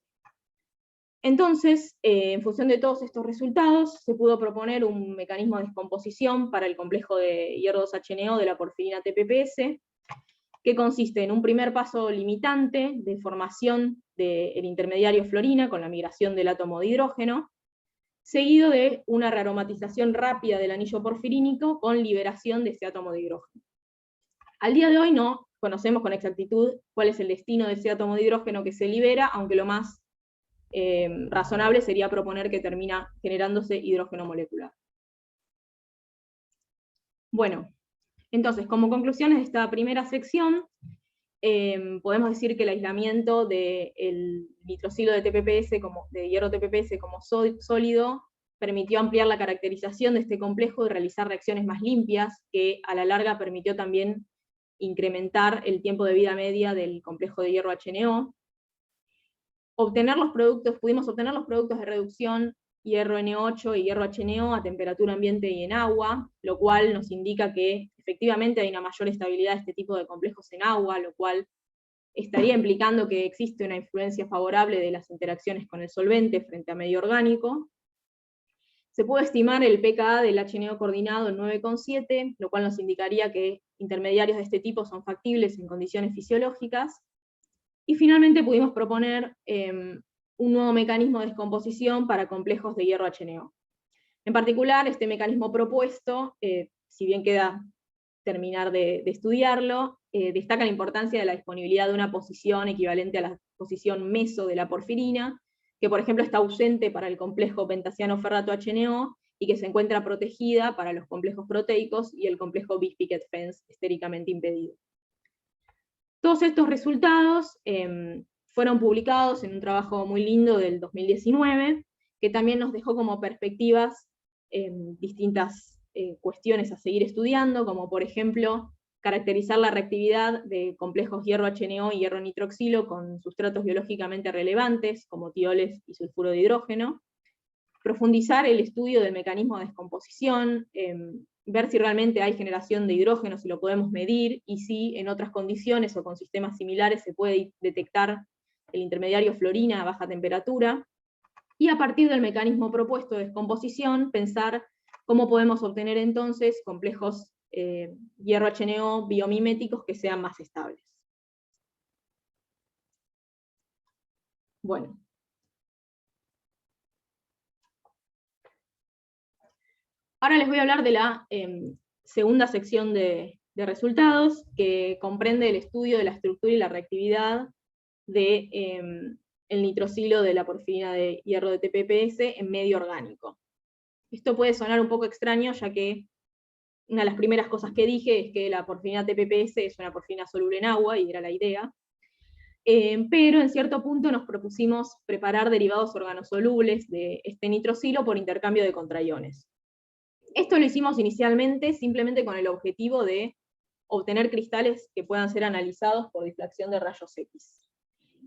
Entonces, en función de todos estos resultados, se pudo proponer un mecanismo de descomposición para el complejo de hierro 2HNO de la porfirina TPPS, que consiste en un primer paso limitante de formación del intermediario fluorina con la migración del átomo de hidrógeno, seguido de una rearomatización rápida del anillo porfirínico con liberación de ese átomo de hidrógeno. Al día de hoy no conocemos con exactitud cuál es el destino de ese átomo de hidrógeno que se libera, aunque lo más razonable sería proponer que termina generándose hidrógeno molecular. Bueno, entonces, como conclusiones de esta primera sección, podemos decir que el aislamiento del nitrosilo de TPPS, de hierro TPPS como sólido, permitió ampliar la caracterización de este complejo y realizar reacciones más limpias, que a la larga permitió también incrementar el tiempo de vida media del complejo de hierro HNO. Pudimos obtener los productos de reducción hierro N8 y hierro HNO a temperatura ambiente y en agua, lo cual nos indica que efectivamente hay una mayor estabilidad de este tipo de complejos en agua, lo cual estaría implicando que existe una influencia favorable de las interacciones con el solvente frente a medio orgánico. Se puede estimar el pKa del HNO coordinado en 9,7, lo cual nos indicaría que intermediarios de este tipo son factibles en condiciones fisiológicas. Y finalmente pudimos proponer un nuevo mecanismo de descomposición para complejos de hierro HNO. En particular, este mecanismo propuesto, si bien queda terminar de estudiarlo, destaca la importancia de la disponibilidad de una posición equivalente a la posición meso de la porfirina, que por ejemplo está ausente para el complejo pentasiano-ferrato HNO, y que se encuentra protegida para los complejos proteicos y el complejo bis-picket fence estéricamente impedido. Todos estos resultados fueron publicados en un trabajo muy lindo del 2019, que también nos dejó como perspectivas distintas cuestiones a seguir estudiando, como por ejemplo, caracterizar la reactividad de complejos hierro-HNO y hierro-nitroxilo con sustratos biológicamente relevantes, como tioles y sulfuro de hidrógeno, profundizar el estudio del mecanismo de descomposición, ver si realmente hay generación de hidrógeno, si lo podemos medir, y si en otras condiciones o con sistemas similares se puede detectar el intermediario fluorina a baja temperatura, y a partir del mecanismo propuesto de descomposición, pensar cómo podemos obtener entonces complejos hierro-HNO biomiméticos que sean más estables. Bueno. Ahora les voy a hablar de la segunda sección de de resultados que comprende el estudio de la estructura y la reactividad de el nitrosilo de la porfirina de hierro de TPPS en medio orgánico. Esto puede sonar un poco extraño, ya que una de las primeras cosas que dije es que la porfirina TPPS es una porfirina soluble en agua, y era la idea, pero en cierto punto nos propusimos preparar derivados organosolubles de este nitrosilo por intercambio de contraiones. Esto lo hicimos inicialmente simplemente con el objetivo de obtener cristales que puedan ser analizados por difracción de rayos X.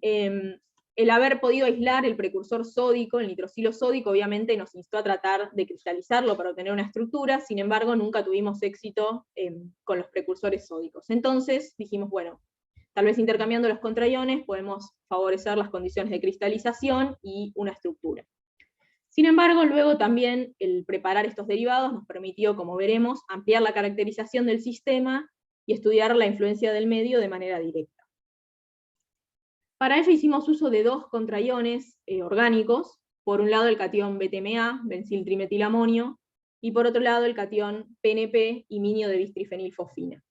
El haber podido aislar el precursor sódico, el nitrosilo sódico, obviamente nos instó a tratar de cristalizarlo para obtener una estructura, sin embargo nunca tuvimos éxito con los precursores sódicos. Entonces dijimos, bueno, tal vez intercambiando los contraiones podemos favorecer las condiciones de cristalización y una estructura. Sin embargo, luego también el preparar estos derivados nos permitió, como veremos, ampliar la caracterización del sistema y estudiar la influencia del medio de manera directa. Para ello hicimos uso de dos contraiones orgánicos, por un lado el catión BTMA, benciltrimetilamonio, y por otro lado el catión PNP, iminio de bistrifenilfosfina.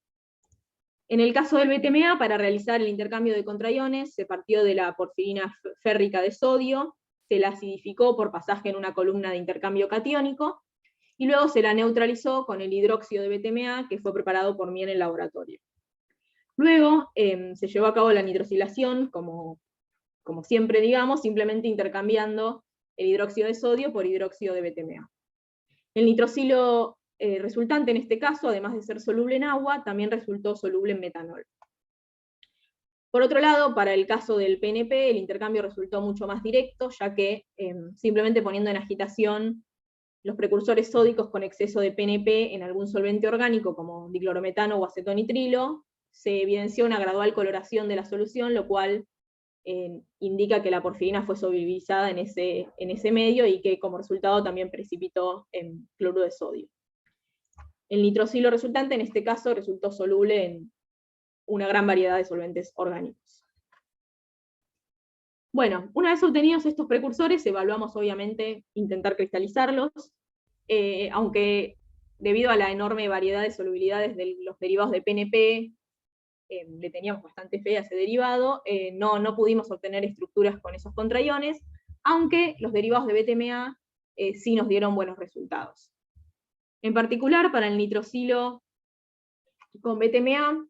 En el caso del BTMA, para realizar el intercambio de contraiones, se partió de la porfirina férrica de sodio, se la acidificó por pasaje en una columna de intercambio catiónico, y luego se la neutralizó con el hidróxido de BTMA, que fue preparado por mí en el laboratorio. Luego se llevó a cabo la nitrosilación, como siempre digamos, simplemente intercambiando el hidróxido de sodio por hidróxido de BTMA. El nitrosilo resultante en este caso, además de ser soluble en agua, también resultó soluble en metanol. Por otro lado, para el caso del PNP, el intercambio resultó mucho más directo, ya que simplemente poniendo en agitación los precursores sódicos con exceso de PNP en algún solvente orgánico, como diclorometano o acetonitrilo, se evidenció una gradual coloración de la solución, lo cual indica que la porfirina fue solubilizada en ese medio y que como resultado también precipitó en cloruro de sodio. El nitrosilo resultante en este caso resultó soluble en una gran variedad de solventes orgánicos. Bueno, una vez obtenidos estos precursores, evaluamos obviamente intentar cristalizarlos, aunque debido a la enorme variedad de solubilidades de los derivados de PNP, le teníamos bastante fe a ese derivado, no pudimos obtener estructuras con esos contraiones, aunque los derivados de BTMA sí nos dieron buenos resultados. En particular, para el nitrosilo con BTMA,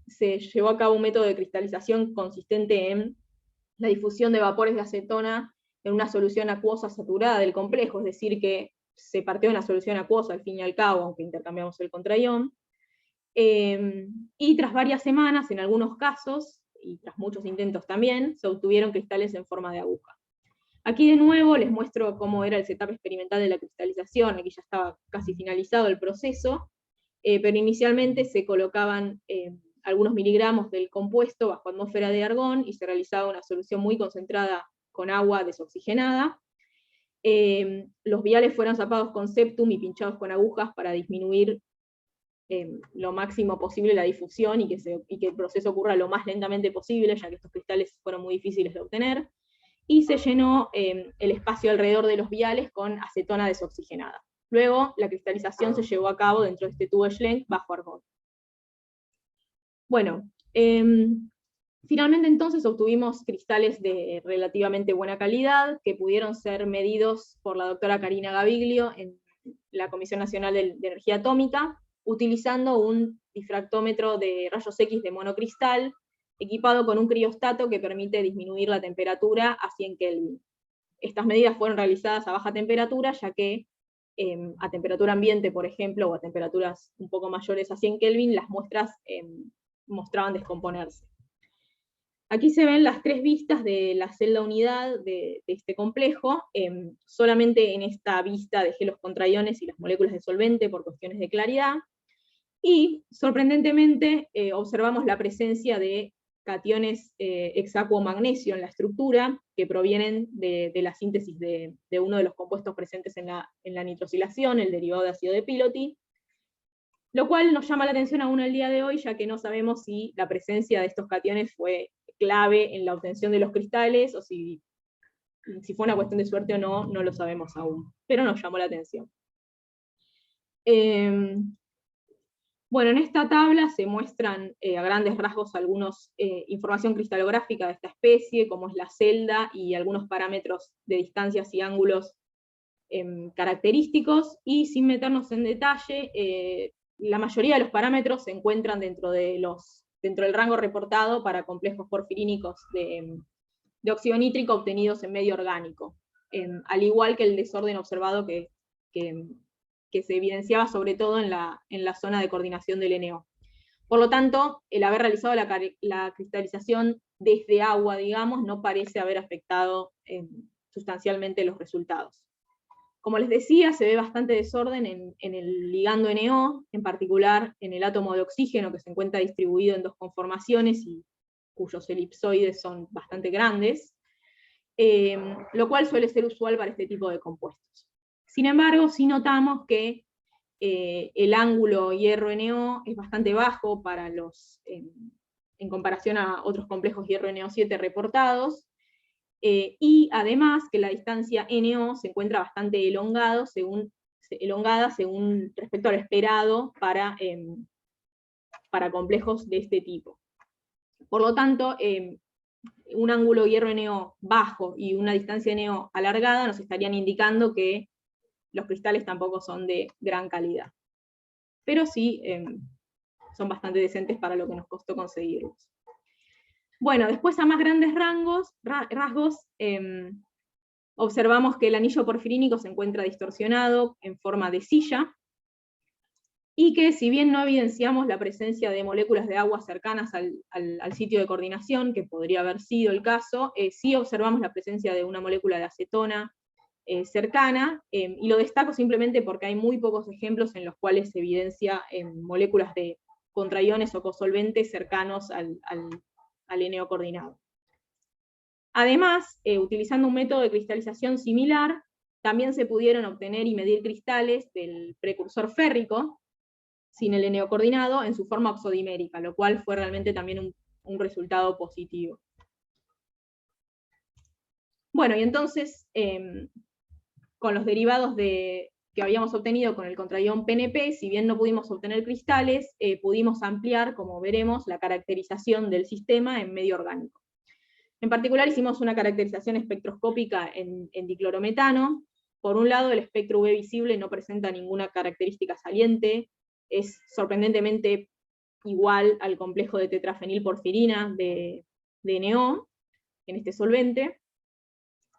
se llevó a cabo un método de cristalización consistente en la difusión de vapores de acetona en una solución acuosa saturada del complejo, es decir, que se partió de una solución acuosa al fin y al cabo, aunque intercambiamos el contraión. Y tras varias semanas, en algunos casos, y tras muchos intentos también, se obtuvieron cristales en forma de aguja. Aquí de nuevo les muestro cómo era el setup experimental de la cristalización, aquí ya estaba casi finalizado el proceso, pero inicialmente se colocaban algunos miligramos del compuesto bajo atmósfera de argón y se realizaba una solución muy concentrada con agua desoxigenada. Los viales fueron zapados con septum y pinchados con agujas para disminuir lo máximo posible la difusión y que el proceso ocurra lo más lentamente posible, ya que estos cristales fueron muy difíciles de obtener, y se llenó el espacio alrededor de los viales con acetona desoxigenada. Luego, la cristalización se llevó a cabo dentro de este tubo Schlenk bajo argón. Bueno, finalmente entonces obtuvimos cristales de relativamente buena calidad, que pudieron ser medidos por la doctora Karina Gaviglio en la Comisión Nacional de Energía Atómica, utilizando un difractómetro de rayos X de monocristal, equipado con un criostato que permite disminuir la temperatura a 100 Kelvin. Estas medidas fueron realizadas a baja temperatura, ya que a temperatura ambiente, por ejemplo, o a temperaturas un poco mayores a 100 Kelvin, las muestras mostraban descomponerse. Aquí se ven las tres vistas de la celda unidad de este complejo. Solamente en esta vista dejé los contraiones y las moléculas de solvente por cuestiones de claridad. Y, sorprendentemente, observamos la presencia de cationes hexacuo magnesio en la estructura, que provienen de la síntesis de uno de los compuestos presentes en la nitrosilación, el derivado de ácido de Piloti, lo cual nos llama la atención aún al día de hoy, ya que no sabemos si la presencia de estos cationes fue clave en la obtención de los cristales, o si fue una cuestión de suerte o no, no lo sabemos aún, pero nos llamó la atención. Bueno, en esta tabla se muestran a grandes rasgos algunos información cristalográfica de esta especie, como es la celda y algunos parámetros de distancias y ángulos característicos, y sin meternos en detalle, la mayoría de los parámetros se encuentran dentro del rango reportado para complejos porfirínicos de óxido nítrico obtenidos en medio orgánico, al igual que el desorden observado que se evidenciaba sobre todo en la zona de coordinación del NO. Por lo tanto, el haber realizado la cristalización desde agua, digamos, no parece haber afectado sustancialmente los resultados. Como les decía, se ve bastante desorden en el ligando NO, en particular en el átomo de oxígeno, que se encuentra distribuido en dos conformaciones y cuyos elipsoides son bastante grandes, lo cual suele ser usual para este tipo de compuestos. Sin embargo, sí notamos que el ángulo hierro-NO es bastante bajo para en comparación a otros complejos hierro-NO7 reportados, y además que la distancia NO se encuentra bastante elongada según respecto a lo esperado para complejos de este tipo. Por lo tanto, un ángulo hierro-NO bajo y una distancia NO alargada nos estarían indicando que los cristales tampoco son de gran calidad. Pero sí son bastante decentes para lo que nos costó conseguirlos. Bueno, después a más grandes rasgos, observamos que el anillo porfirínico se encuentra distorsionado en forma de silla, y que si bien no evidenciamos la presencia de moléculas de agua cercanas al sitio de coordinación, que podría haber sido el caso, sí observamos la presencia de una molécula de acetona cercana, y lo destaco simplemente porque hay muy pocos ejemplos en los cuales se evidencia moléculas de contraiones o cosolventes cercanos al NO coordinado. Además, utilizando un método de cristalización similar, también se pudieron obtener y medir cristales del precursor férrico, sin el NO coordinado, en su forma oxodimérica, lo cual fue realmente también un resultado positivo. Bueno, y entonces, con los derivados que habíamos obtenido con el contraión PNP, si bien no pudimos obtener cristales, pudimos ampliar, como veremos, la caracterización del sistema en medio orgánico. En particular hicimos una caracterización espectroscópica en diclorometano. Por un lado, el espectro UV visible no presenta ninguna característica saliente, es sorprendentemente igual al complejo de tetrafenilporfirina de NO en este solvente.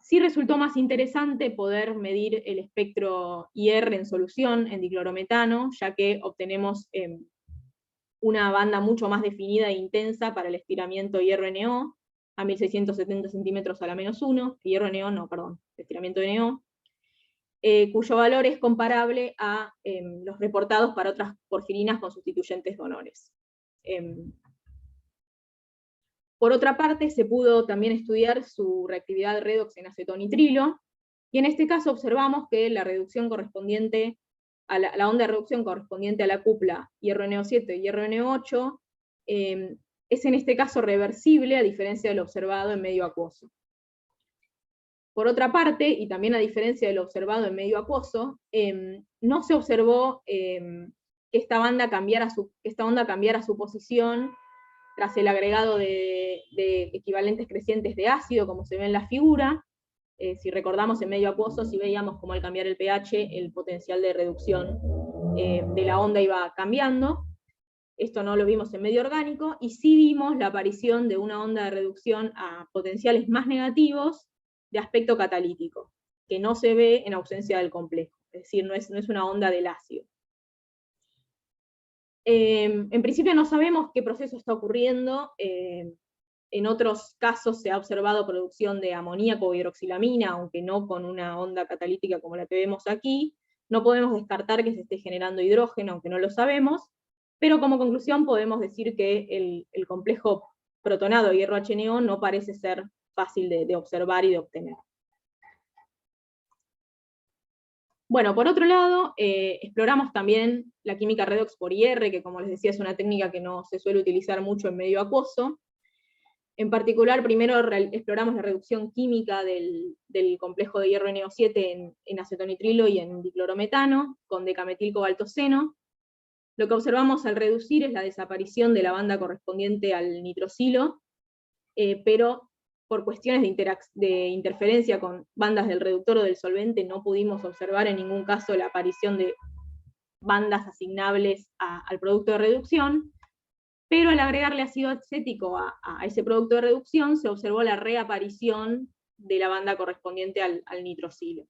Sí resultó más interesante poder medir el espectro IR en solución en diclorometano, ya que obtenemos una banda mucho más definida e intensa para el estiramiento hierro-NO, a 1670 centímetros a la -1, hierro-NO no, perdón, estiramiento de NO, cuyo valor es comparable a los reportados para otras porfirinas con sustituyentes donores. Por otra parte, se pudo también estudiar su reactividad redox en acetonitrilo, y en este caso observamos que la reducción correspondiente a la onda de reducción correspondiente a la cupla hierro-NO7 y hierro-NO8 es en este caso reversible, a diferencia de lo observado en medio acuoso. Por otra parte, y también a diferencia de lo observado en medio acuoso, no se observó que esta onda cambiara su posición tras el agregado de equivalentes crecientes de ácido, como se ve en la figura. Si recordamos, en medio acuoso, si veíamos como al cambiar el pH, el potencial de reducción de la onda iba cambiando. Esto no lo vimos en medio orgánico, y sí vimos la aparición de una onda de reducción a potenciales más negativos de aspecto catalítico, que no se ve en ausencia del complejo, es decir, no es una onda del ácido. En principio no sabemos qué proceso está ocurriendo. En otros casos se ha observado producción de amoníaco o hidroxilamina, aunque no con una onda catalítica como la que vemos aquí. No podemos descartar que se esté generando hidrógeno, aunque no lo sabemos, pero como conclusión podemos decir que el complejo protonado hierro-HNO no parece ser fácil de observar y de obtener. Bueno, por otro lado, exploramos también la química redox por IR, que como les decía es una técnica que no se suele utilizar mucho en medio acuoso. En particular, primero exploramos la reducción química del complejo de hierro-NO7 en acetonitrilo y en diclorometano, con decametilcobaltoceno. Lo que observamos al reducir es la desaparición de la banda correspondiente al nitrosilo, pero por cuestiones de interferencia con bandas del reductor o del solvente no pudimos observar en ningún caso la aparición de bandas asignables al producto de reducción, pero al agregarle ácido acético a ese producto de reducción se observó la reaparición de la banda correspondiente al nitrosilo.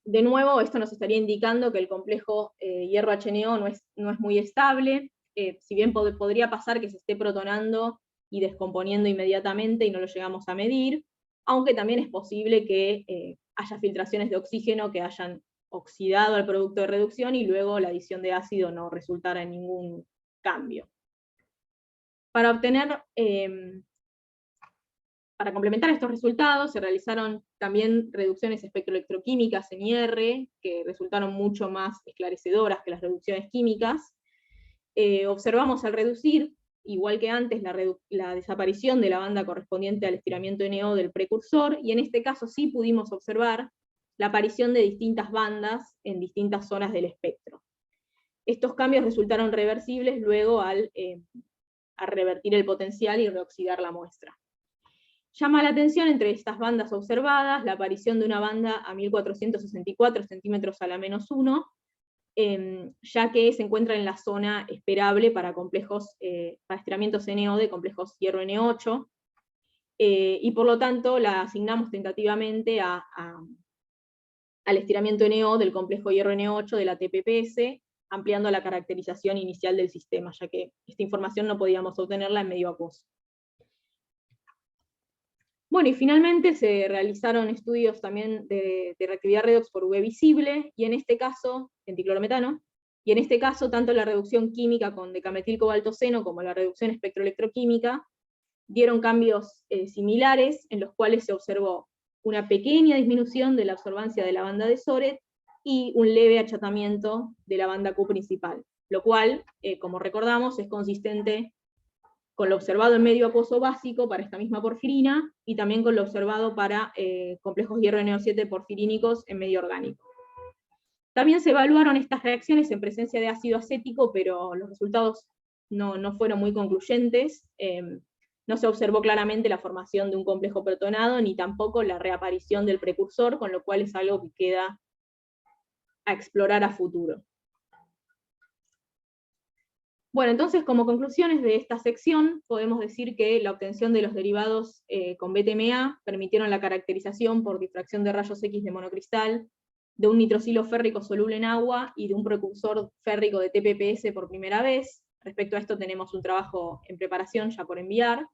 De nuevo, esto nos estaría indicando que el complejo hierro HNO no es muy estable, si bien podría pasar que se esté protonando y descomponiendo inmediatamente y no lo llegamos a medir, aunque también es posible que haya filtraciones de oxígeno que hayan oxidado al producto de reducción y luego la adición de ácido no resultara en ningún cambio. Para complementar estos resultados, se realizaron también reducciones espectroelectroquímicas en IR, que resultaron mucho más esclarecedoras que las reducciones químicas. Observamos al reducir, igual que antes, la desaparición de la banda correspondiente al estiramiento NO del precursor, y en este caso sí pudimos observar la aparición de distintas bandas en distintas zonas del espectro. Estos cambios resultaron reversibles luego al revertir el potencial y reoxidar la muestra. Llama la atención entre estas bandas observadas la aparición de una banda a 1464 centímetros a la -1, ya que se encuentra en la zona esperable para complejos, para estiramientos NO de complejos hierro N8, y por lo tanto la asignamos tentativamente al estiramiento NO del complejo hierro N8 de la TPPS, ampliando la caracterización inicial del sistema, ya que esta información no podíamos obtenerla en medio acuoso. Bueno, y finalmente se realizaron estudios también de reactividad redox por UV visible, y en este caso, en diclorometano, y en este caso tanto la reducción química con decametilcobaltoceno como la reducción espectroelectroquímica dieron cambios similares, en los cuales se observó una pequeña disminución de la absorbancia de la banda de Soret y un leve achatamiento de la banda Q principal, lo cual, como recordamos, es consistente con lo observado en medio acuoso básico para esta misma porfirina, y también con lo observado para complejos hierro NO7 porfirínicos en medio orgánico. También se evaluaron estas reacciones en presencia de ácido acético, pero los resultados no fueron muy concluyentes. No se observó claramente la formación de un complejo protonado, ni tampoco la reaparición del precursor, con lo cual es algo que queda a explorar a futuro. Bueno, entonces, como conclusiones de esta sección, podemos decir que la obtención de los derivados con BTMA permitieron la caracterización por difracción de rayos X de monocristal de un nitrosilo férrico soluble en agua y de un precursor férrico de TPPS por primera vez. Respecto a esto tenemos un trabajo en preparación ya por enviar.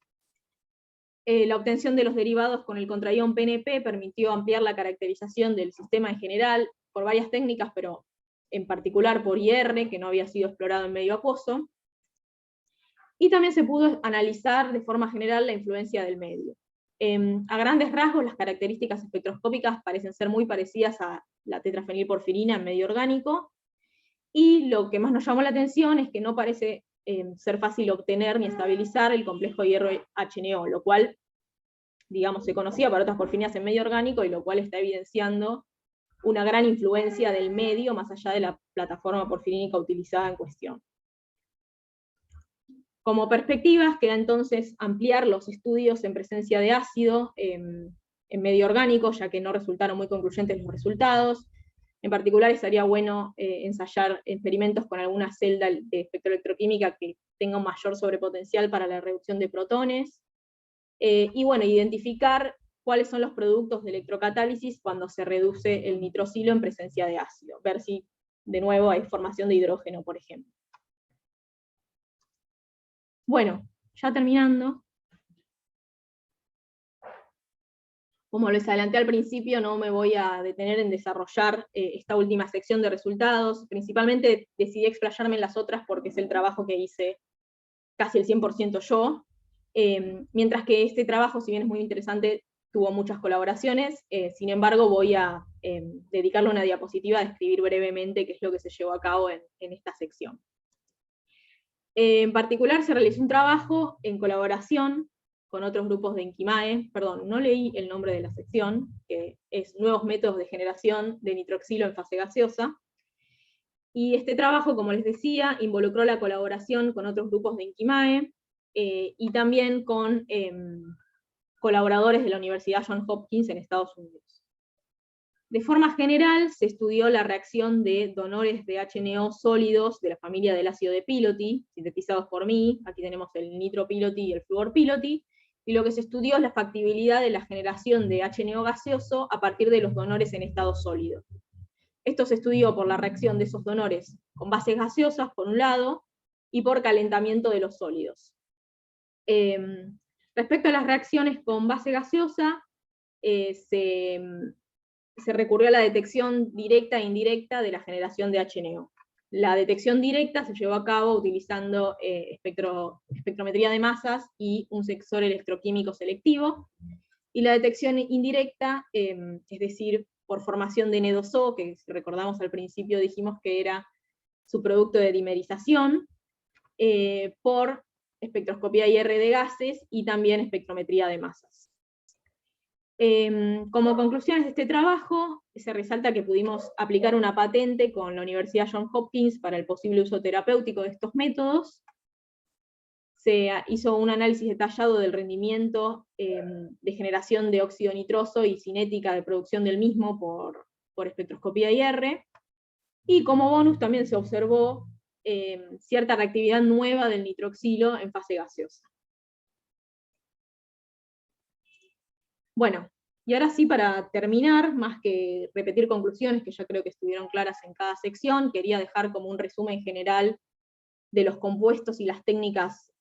La obtención de los derivados con el contraión PNP permitió ampliar la caracterización del sistema en general por varias técnicas, pero en particular por IR, que no había sido explorado en medio acuoso, y también se pudo analizar de forma general la influencia del medio. A grandes rasgos, las características espectroscópicas parecen ser muy parecidas a la tetrafenilporfirina en medio orgánico, y lo que más nos llamó la atención es que no parece ser fácil obtener ni estabilizar el complejo hierro HNO, lo cual, digamos, se conocía para otras porfirinas en medio orgánico, y lo cual está evidenciando una gran influencia del medio más allá de la plataforma porfirínica utilizada en cuestión. Como perspectivas queda entonces ampliar los estudios en presencia de ácido en medio orgánico, ya que no resultaron muy concluyentes los resultados. En particular estaría bueno ensayar experimentos con alguna celda de espectroelectroquímica que tenga un mayor sobrepotencial para la reducción de protones. Y bueno, identificar cuáles son los productos de electrocatálisis cuando se reduce el nitrosilo en presencia de ácido, ver si de nuevo hay formación de hidrógeno, por ejemplo. Bueno, ya terminando, como les adelanté al principio, no me voy a detener en desarrollar esta última sección de resultados. Principalmente decidí explayarme en las otras porque es el trabajo que hice casi el 100% yo, mientras que este trabajo, si bien es muy interesante, tuvo muchas colaboraciones. Sin embargo, voy a dedicarle una diapositiva a describir brevemente qué es lo que se llevó a cabo en esta sección. En particular se realizó un trabajo en colaboración con otros grupos de Enquimae, perdón, no leí el nombre de la sección, que es Nuevos métodos de generación de nitroxilo en fase gaseosa, Y este trabajo, como les decía, involucró la colaboración con otros grupos de Inquimae, y también con colaboradores de la Universidad Johns Hopkins en Estados Unidos. De forma general, se estudió la reacción de donores de HNO sólidos de la familia del ácido de Pilotty, sintetizados por mí. Aquí tenemos el nitropiloti y el fluorpiloti, y lo que se estudió es la factibilidad de la generación de HNO gaseoso a partir de los donores en estado sólido. Esto se estudió por la reacción de esos donores con bases gaseosas, por un lado, y por calentamiento de los sólidos. Respecto a las reacciones con base gaseosa, se recurrió a la detección directa e indirecta de la generación de HNO. La detección directa se llevó a cabo utilizando espectrometría de masas y un sensor electroquímico selectivo, y la detección indirecta, es decir, por formación de N2O, que si recordamos al principio dijimos que era su producto de dimerización, por espectroscopía IR de gases y también espectrometría de masas. Como conclusiones de este trabajo, se resalta que pudimos aplicar una patente con la Universidad Johns Hopkins para el posible uso terapéutico de estos métodos. Se hizo un análisis detallado del rendimiento de generación de óxido nitroso y cinética de producción del mismo por espectroscopía IR, y como bonus también se observó cierta reactividad nueva del nitroxilo en fase gaseosa. Bueno, y ahora sí, para terminar, más que repetir conclusiones que ya creo que estuvieron claras en cada sección, quería dejar como un resumen general de los compuestos y las técnicas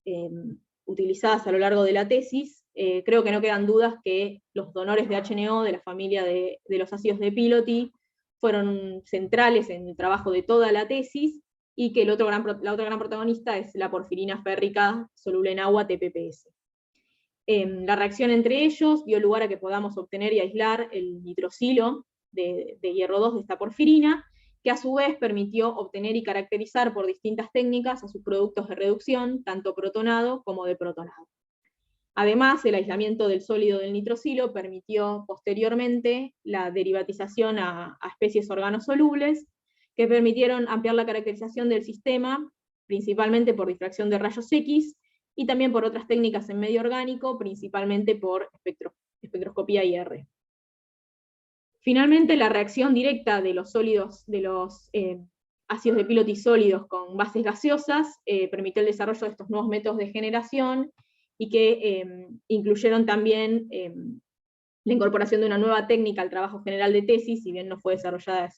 utilizadas a lo largo de la tesis. Creo que no quedan dudas que los donores de HNO de la familia de los ácidos de Pilotty fueron centrales en el trabajo de toda la tesis, y que la otra gran protagonista es la porfirina férrica soluble en agua, TPPS. La reacción entre ellos dio lugar a que podamos obtener y aislar el nitrosilo de hierro 2 de esta porfirina, que a su vez permitió obtener y caracterizar por distintas técnicas a sus productos de reducción, tanto protonado como deprotonado. Además, el aislamiento del sólido del nitrosilo permitió posteriormente la derivatización a especies organosolubles, que permitieron ampliar la caracterización del sistema, principalmente por difracción de rayos X, y también por otras técnicas en medio orgánico, principalmente por espectroscopía IR. Finalmente, la reacción directa de los sólidos, de los ácidos de Pilotty sólidos con bases gaseosas, permitió el desarrollo de estos nuevos métodos de generación, y que incluyeron también la incorporación de una nueva técnica al trabajo general de tesis, si bien no fue desarrollada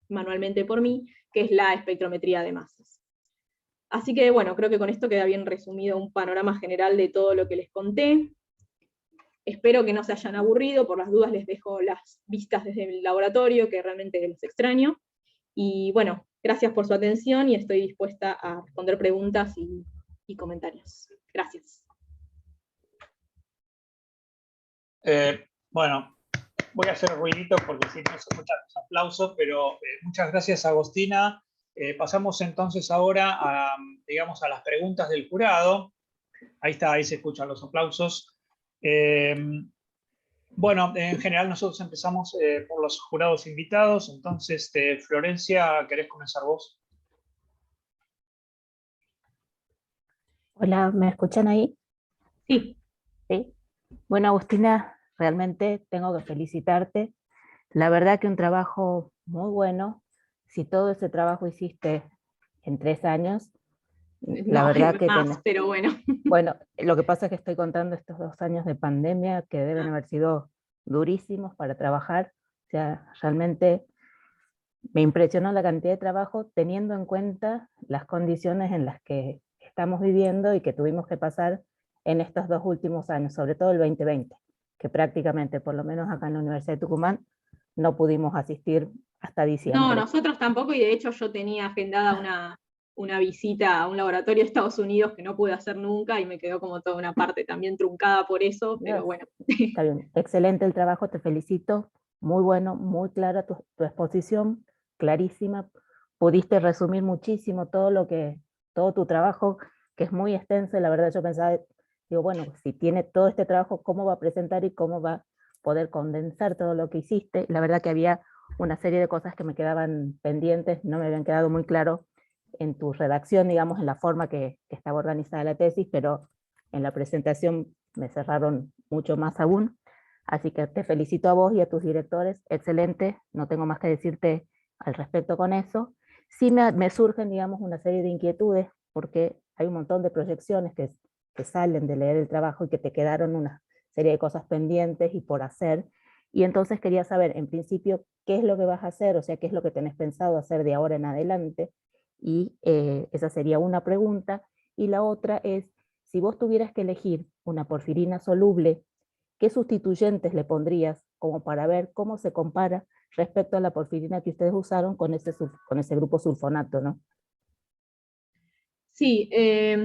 manualmente por mí, que es la espectrometría de masas. Así que bueno, creo que con esto queda bien resumido un panorama general de todo lo que les conté. Espero que no se hayan aburrido, por las dudas les dejo las vistas desde el laboratorio, que realmente les extraño. Y bueno, gracias por su atención y estoy dispuesta a responder preguntas y comentarios. Gracias. Bueno, voy a hacer ruidito porque si no se escuchan los aplausos, pero muchas gracias, Agostina. Pasamos entonces ahora a, digamos, a las preguntas del jurado. Ahí está, ahí se escuchan los aplausos. Bueno, en general nosotros empezamos por los jurados invitados. Entonces, Florencia, ¿querés comenzar vos? Hola, ¿me escuchan ahí? Sí. Sí. Bueno, Agustina, realmente tengo que felicitarte. La verdad que un trabajo muy bueno. Si todo ese trabajo hiciste en 3 años, la No, verdad que más, pero bueno. Bueno, lo que pasa es que estoy contando estos 2 años de pandemia que deben haber sido durísimos para trabajar. O sea, realmente me impresionó la cantidad de trabajo teniendo en cuenta las condiciones en las que estamos viviendo y que tuvimos que pasar en estos 2 últimos años, sobre todo el 2020, que prácticamente, por lo menos acá en la Universidad de Tucumán, no pudimos asistir hasta diciembre. No, nosotros tampoco, y de hecho yo tenía agendada una visita a un laboratorio de Estados Unidos que no pude hacer nunca, y me quedó como toda una parte también truncada por eso, pero bueno. Está bien, excelente el trabajo, te felicito, muy bueno, muy clara tu exposición, clarísima, pudiste resumir muchísimo todo tu trabajo, que es muy extenso, y la verdad yo pensaba, digo, bueno, si tiene todo este trabajo, ¿cómo va a presentar y cómo va a poder condensar todo lo que hiciste? La verdad que había una serie de cosas que me quedaban pendientes, no me habían quedado muy claro en tu redacción, digamos, en la forma que estaba organizada la tesis, pero en la presentación me cerraron mucho más aún. Así que te felicito a vos y a tus directores, excelente, no tengo más que decirte al respecto con eso. Sí me surgen, digamos, una serie de inquietudes, porque hay un montón de proyecciones que salen de leer el trabajo y que te quedaron una serie de cosas pendientes y por hacer. Y entonces quería saber, en principio, qué es lo que vas a hacer, o sea, qué es lo que tenés pensado hacer de ahora en adelante. Y esa sería una pregunta. Y la otra es, si vos tuvieras que elegir una porfirina soluble, ¿qué sustituyentes le pondrías como para ver cómo se compara respecto a la porfirina que ustedes usaron con ese grupo sulfonato, ¿no? Sí,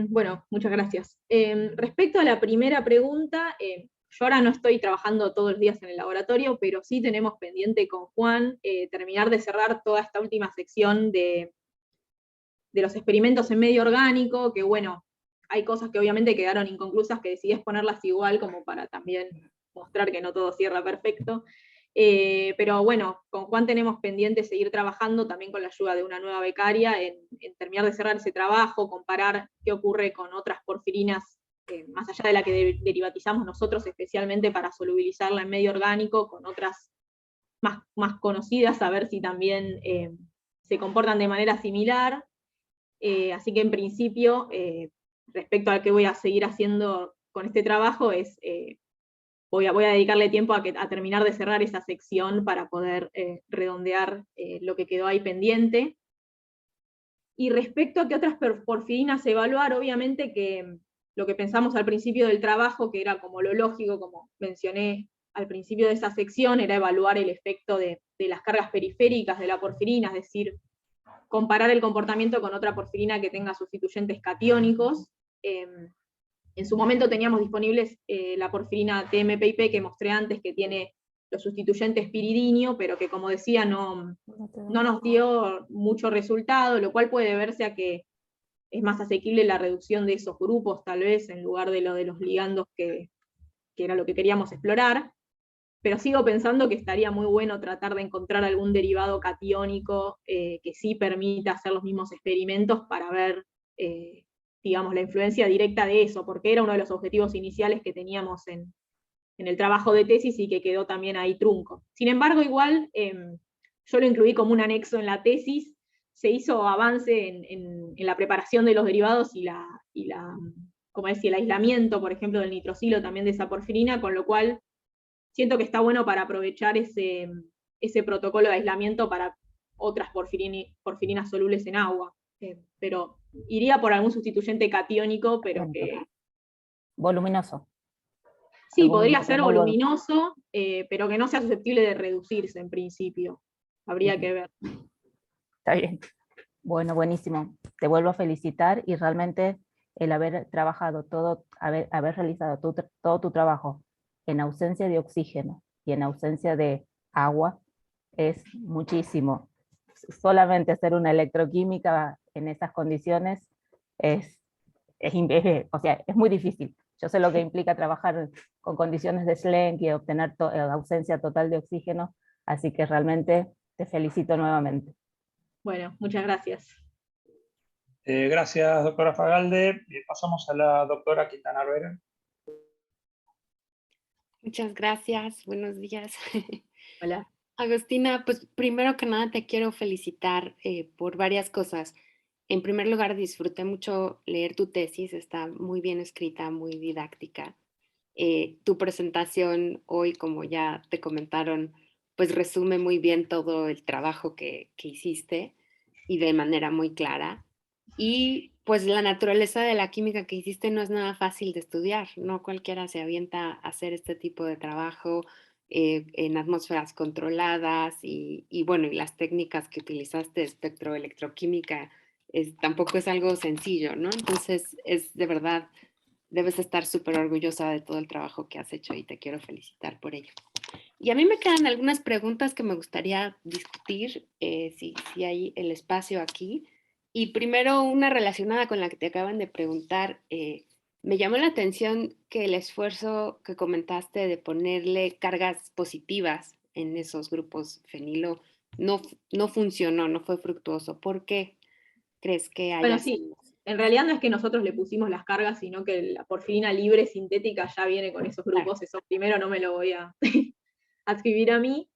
bueno, muchas gracias. Respecto a la primera pregunta, yo ahora no estoy trabajando todos los días en el laboratorio, pero sí tenemos pendiente con Juan terminar de cerrar toda esta última sección de los experimentos en medio orgánico, que bueno, hay cosas que obviamente quedaron inconclusas que decidí exponerlas igual como para también mostrar que no todo cierra perfecto. Pero bueno, con Juan tenemos pendiente seguir trabajando también con la ayuda de una nueva becaria en terminar de cerrar ese trabajo, comparar qué ocurre con otras porfirinas, más allá de la que derivatizamos nosotros especialmente para solubilizarla en medio orgánico, con otras más conocidas, a ver si también se comportan de manera similar. Así que en principio, respecto a qué voy a seguir haciendo con este trabajo, es voy a dedicarle tiempo a terminar de cerrar esa sección para poder redondear lo que quedó ahí pendiente. Y respecto a qué otras porfirinas evaluar, obviamente que lo que pensamos al principio del trabajo, que era como lo lógico, como mencioné al principio de esa sección, era evaluar el efecto de las cargas periféricas de la porfirina, es decir, comparar el comportamiento con otra porfirina que tenga sustituyentes catiónicos. En su momento teníamos disponibles la porfirina TMPIP que mostré antes, que tiene los sustituyentes piridinio, pero que como decía no nos dio mucho resultado, lo cual puede verse a que es más asequible la reducción de esos grupos, tal vez, en lugar de lo de los ligandos que era lo que queríamos explorar. Pero sigo pensando que estaría muy bueno tratar de encontrar algún derivado catiónico que sí permita hacer los mismos experimentos para ver, digamos, la influencia directa de eso, porque era uno de los objetivos iniciales que teníamos en el trabajo de tesis y que quedó también ahí trunco. Sin embargo, igual, yo lo incluí como un anexo en la tesis, se hizo avance en la preparación de los derivados y como decía, el aislamiento, por ejemplo, del nitrosilo también de esa porfirina, con lo cual siento que está bueno para aprovechar ese protocolo de aislamiento para otras porfirinas solubles en agua. Pero iría por algún sustituyente catiónico, pero que... Voluminoso. Sí, podría ser voluminoso, pero que no sea susceptible de reducirse en principio. Habría que ver. Está bien. Bueno, buenísimo. Te vuelvo a felicitar y realmente el haber trabajado haber realizado todo tu trabajo en ausencia de oxígeno y en ausencia de agua es muchísimo. Solamente hacer una electroquímica en esas condiciones o sea, es muy difícil. Yo sé lo que implica trabajar con condiciones de Schlenk y obtener ausencia total de oxígeno, así que realmente te felicito nuevamente. Bueno, muchas gracias. Gracias, doctora Fagalde. Pasamos a la doctora Quintana Arbera. Muchas gracias, buenos días. Hola. Agostina, pues primero que nada te quiero felicitar por varias cosas. En primer lugar, disfruté mucho leer tu tesis, está muy bien escrita, muy didáctica. Tu presentación hoy, como ya te comentaron, pues resume muy bien todo el trabajo que hiciste y de manera muy clara. Y pues la naturaleza de la química que hiciste no es nada fácil de estudiar, no cualquiera se avienta a hacer este tipo de trabajo en atmósferas controladas y bueno, y las técnicas que utilizaste de espectroelectroquímica tampoco es algo sencillo, ¿no? Entonces es de verdad, debes estar súper orgullosa de todo el trabajo que has hecho y te quiero felicitar por ello. Y a mí me quedan algunas preguntas que me gustaría discutir, si hay el espacio aquí. Y primero una relacionada con la que te acaban de preguntar. Me llamó la atención que el esfuerzo que comentaste de ponerle cargas positivas en esos grupos fenilo no funcionó, no fue fructuoso. ¿Por qué crees que haya Bueno, sido? sí, en realidad no es que nosotros le pusimos las cargas, sino que la porfirina libre sintética ya viene con esos grupos, eso primero no me lo voy a adscribir a mí.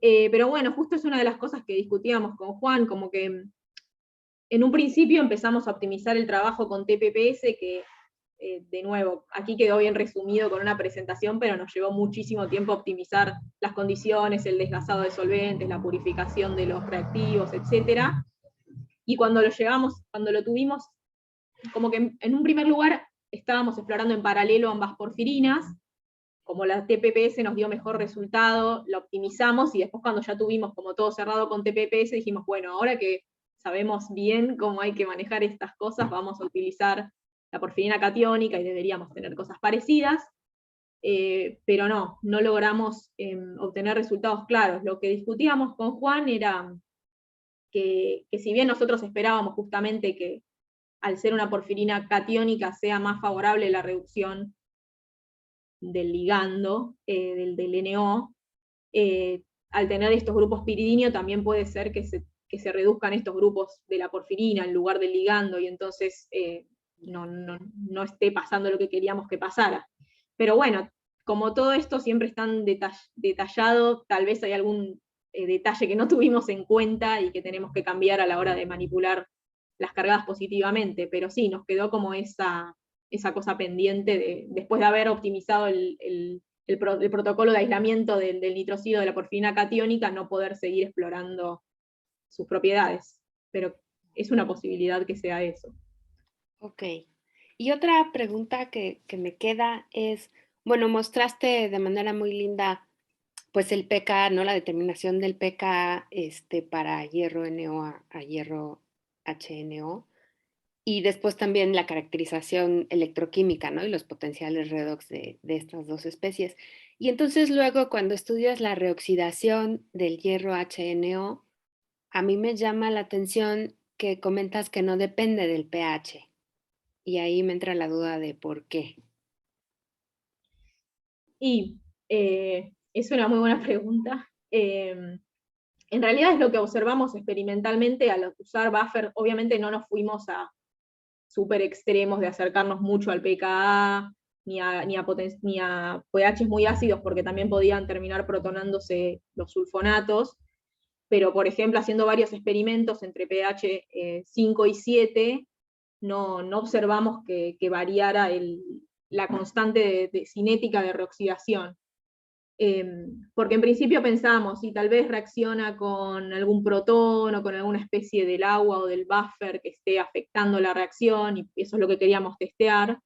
Pero bueno, justo es una de las cosas que discutíamos con Juan, como que en un principio empezamos a optimizar el trabajo con TPPS, que de nuevo, aquí quedó bien resumido con una presentación, pero nos llevó muchísimo tiempo optimizar las condiciones, el desgasado de solventes, la purificación de los reactivos, etc. Y cuando lo tuvimos, como que en un primer lugar estábamos explorando en paralelo ambas porfirinas, como la TPPS nos dio mejor resultado, la optimizamos y después cuando ya tuvimos como todo cerrado con TPPS dijimos, bueno, ahora que sabemos bien cómo hay que manejar estas cosas, vamos a utilizar la porfirina catiónica y deberíamos tener cosas parecidas, pero no logramos obtener resultados claros. Lo que discutíamos con Juan era que si bien nosotros esperábamos justamente que al ser una porfirina catiónica sea más favorable la reducción del ligando, del NO, al tener estos grupos piridinio también puede ser que se reduzcan estos grupos de la porfirina en lugar del ligando y entonces no esté pasando lo que queríamos que pasara. Pero bueno, como todo esto siempre es tan detallado, tal vez hay algún detalle que no tuvimos en cuenta y que tenemos que cambiar a la hora de manipular las cargadas positivamente, pero sí, nos quedó como esa cosa pendiente después de haber optimizado el protocolo de aislamiento del nitrocídio de la porfirina catiónica, no poder seguir explorando sus propiedades. Pero es una posibilidad que sea eso. Ok. Y otra pregunta que me queda es, bueno, mostraste de manera muy linda pues el pKa, ¿no? La determinación del pKa para hierro NO a hierro HNO. Y después también la caracterización electroquímica, ¿no? Y los potenciales redox de estas dos especies. Y entonces luego cuando estudias la reoxidación del hierro HNO, a mí me llama la atención que comentas que no depende del pH. Y ahí me entra la duda de por qué. Y es una muy buena pregunta. En realidad es lo que observamos experimentalmente al usar buffer. Obviamente no nos fuimos a súper extremos de acercarnos mucho al pKa, ni a pHs muy ácidos, porque también podían terminar protonándose los sulfonatos, pero por ejemplo, haciendo varios experimentos entre pH 5 y 7, no observamos que variara la constante de cinética de reoxidación. Porque en principio pensábamos, si tal vez reacciona con algún protón o con alguna especie del agua o del buffer que esté afectando la reacción, y eso es lo que queríamos testear,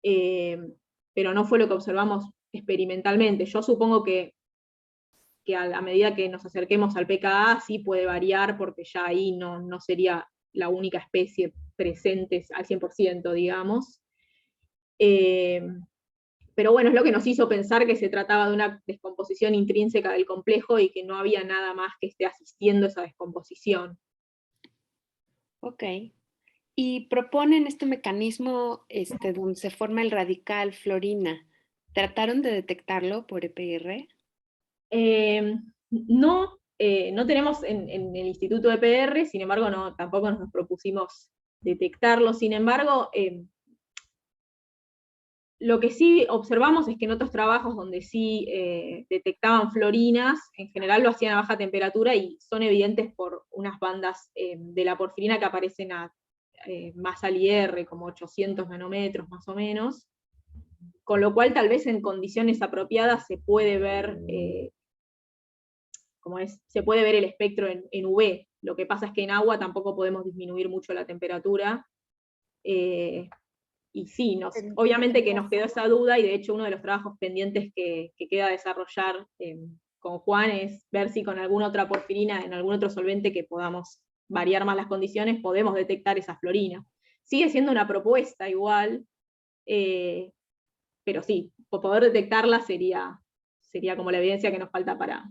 pero no fue lo que observamos experimentalmente. Yo supongo que a medida que nos acerquemos al pKa sí puede variar, porque ya ahí no sería la única especie presente al 100%, digamos. Pero bueno, es lo que nos hizo pensar que se trataba de una descomposición intrínseca del complejo y que no había nada más que esté asistiendo a esa descomposición. Ok. Y proponen este mecanismo donde se forma el radical fluorina. ¿Trataron de detectarlo por EPR? No tenemos en el Instituto de EPR, sin embargo, tampoco nos propusimos detectarlo. Sin embargo, lo que sí observamos es que en otros trabajos donde sí detectaban fluorinas, en general lo hacían a baja temperatura y son evidentes por unas bandas de la porfirina que aparecen más al IR, como 800 nanómetros más o menos, con lo cual tal vez en condiciones apropiadas se puede ver, se puede ver el espectro en UV. Lo que pasa es que en agua tampoco podemos disminuir mucho la temperatura, y sí, obviamente que nos quedó esa duda, y de hecho uno de los trabajos pendientes que queda desarrollar con Juan es ver si con alguna otra porfirina, en algún otro solvente que podamos variar más las condiciones, podemos detectar esa fluorina. Sigue siendo una propuesta igual, pero sí, por poder detectarla sería como la evidencia que nos falta para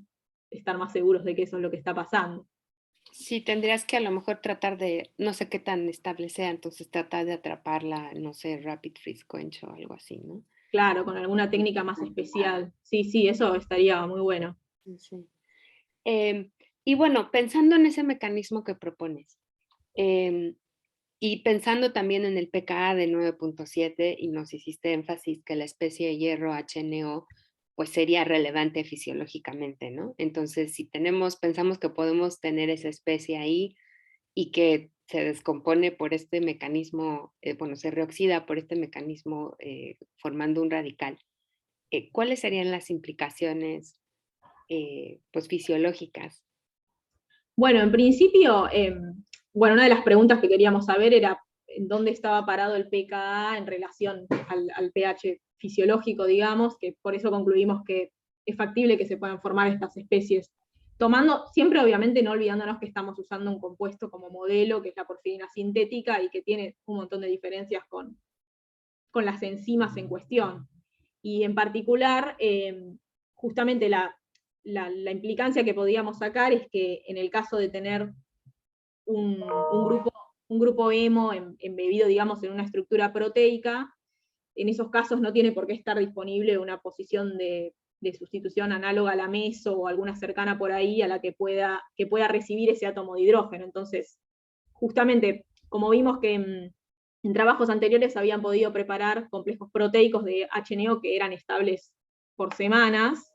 estar más seguros de que eso es lo que está pasando. Sí, tendrías que a lo mejor tratar de, no sé qué tan estable sea, entonces tratar de atraparla, no sé, rapid freeze quench o algo así, ¿no? Claro, con alguna técnica más especial. Sí, eso estaría muy bueno. Sí. Y bueno, pensando en ese mecanismo que propones, y pensando también en el pKa de 9.7, y nos hiciste énfasis que la especie de hierro HNO pues sería relevante fisiológicamente, ¿no? Entonces, si pensamos que podemos tener esa especie ahí y que se descompone por este mecanismo, se reoxida por este mecanismo formando un radical, ¿cuáles serían las implicaciones pues fisiológicas? Bueno, en principio, una de las preguntas que queríamos saber era en dónde estaba parado el pKa en relación al pH fisiológico, digamos, que por eso concluimos que es factible que se puedan formar estas especies. Tomando, siempre obviamente no olvidándonos que estamos usando un compuesto como modelo, que es la porfirina sintética, y que tiene un montón de diferencias con las enzimas en cuestión. Y en particular, justamente la implicancia que podíamos sacar es que en el caso de tener un grupo hemo embebido, digamos, en una estructura proteica, en esos casos no tiene por qué estar disponible una posición de sustitución análoga a la meso o alguna cercana por ahí a la que pueda recibir ese átomo de hidrógeno. Entonces, justamente, como vimos que en trabajos anteriores habían podido preparar complejos proteicos de HNO que eran estables por semanas,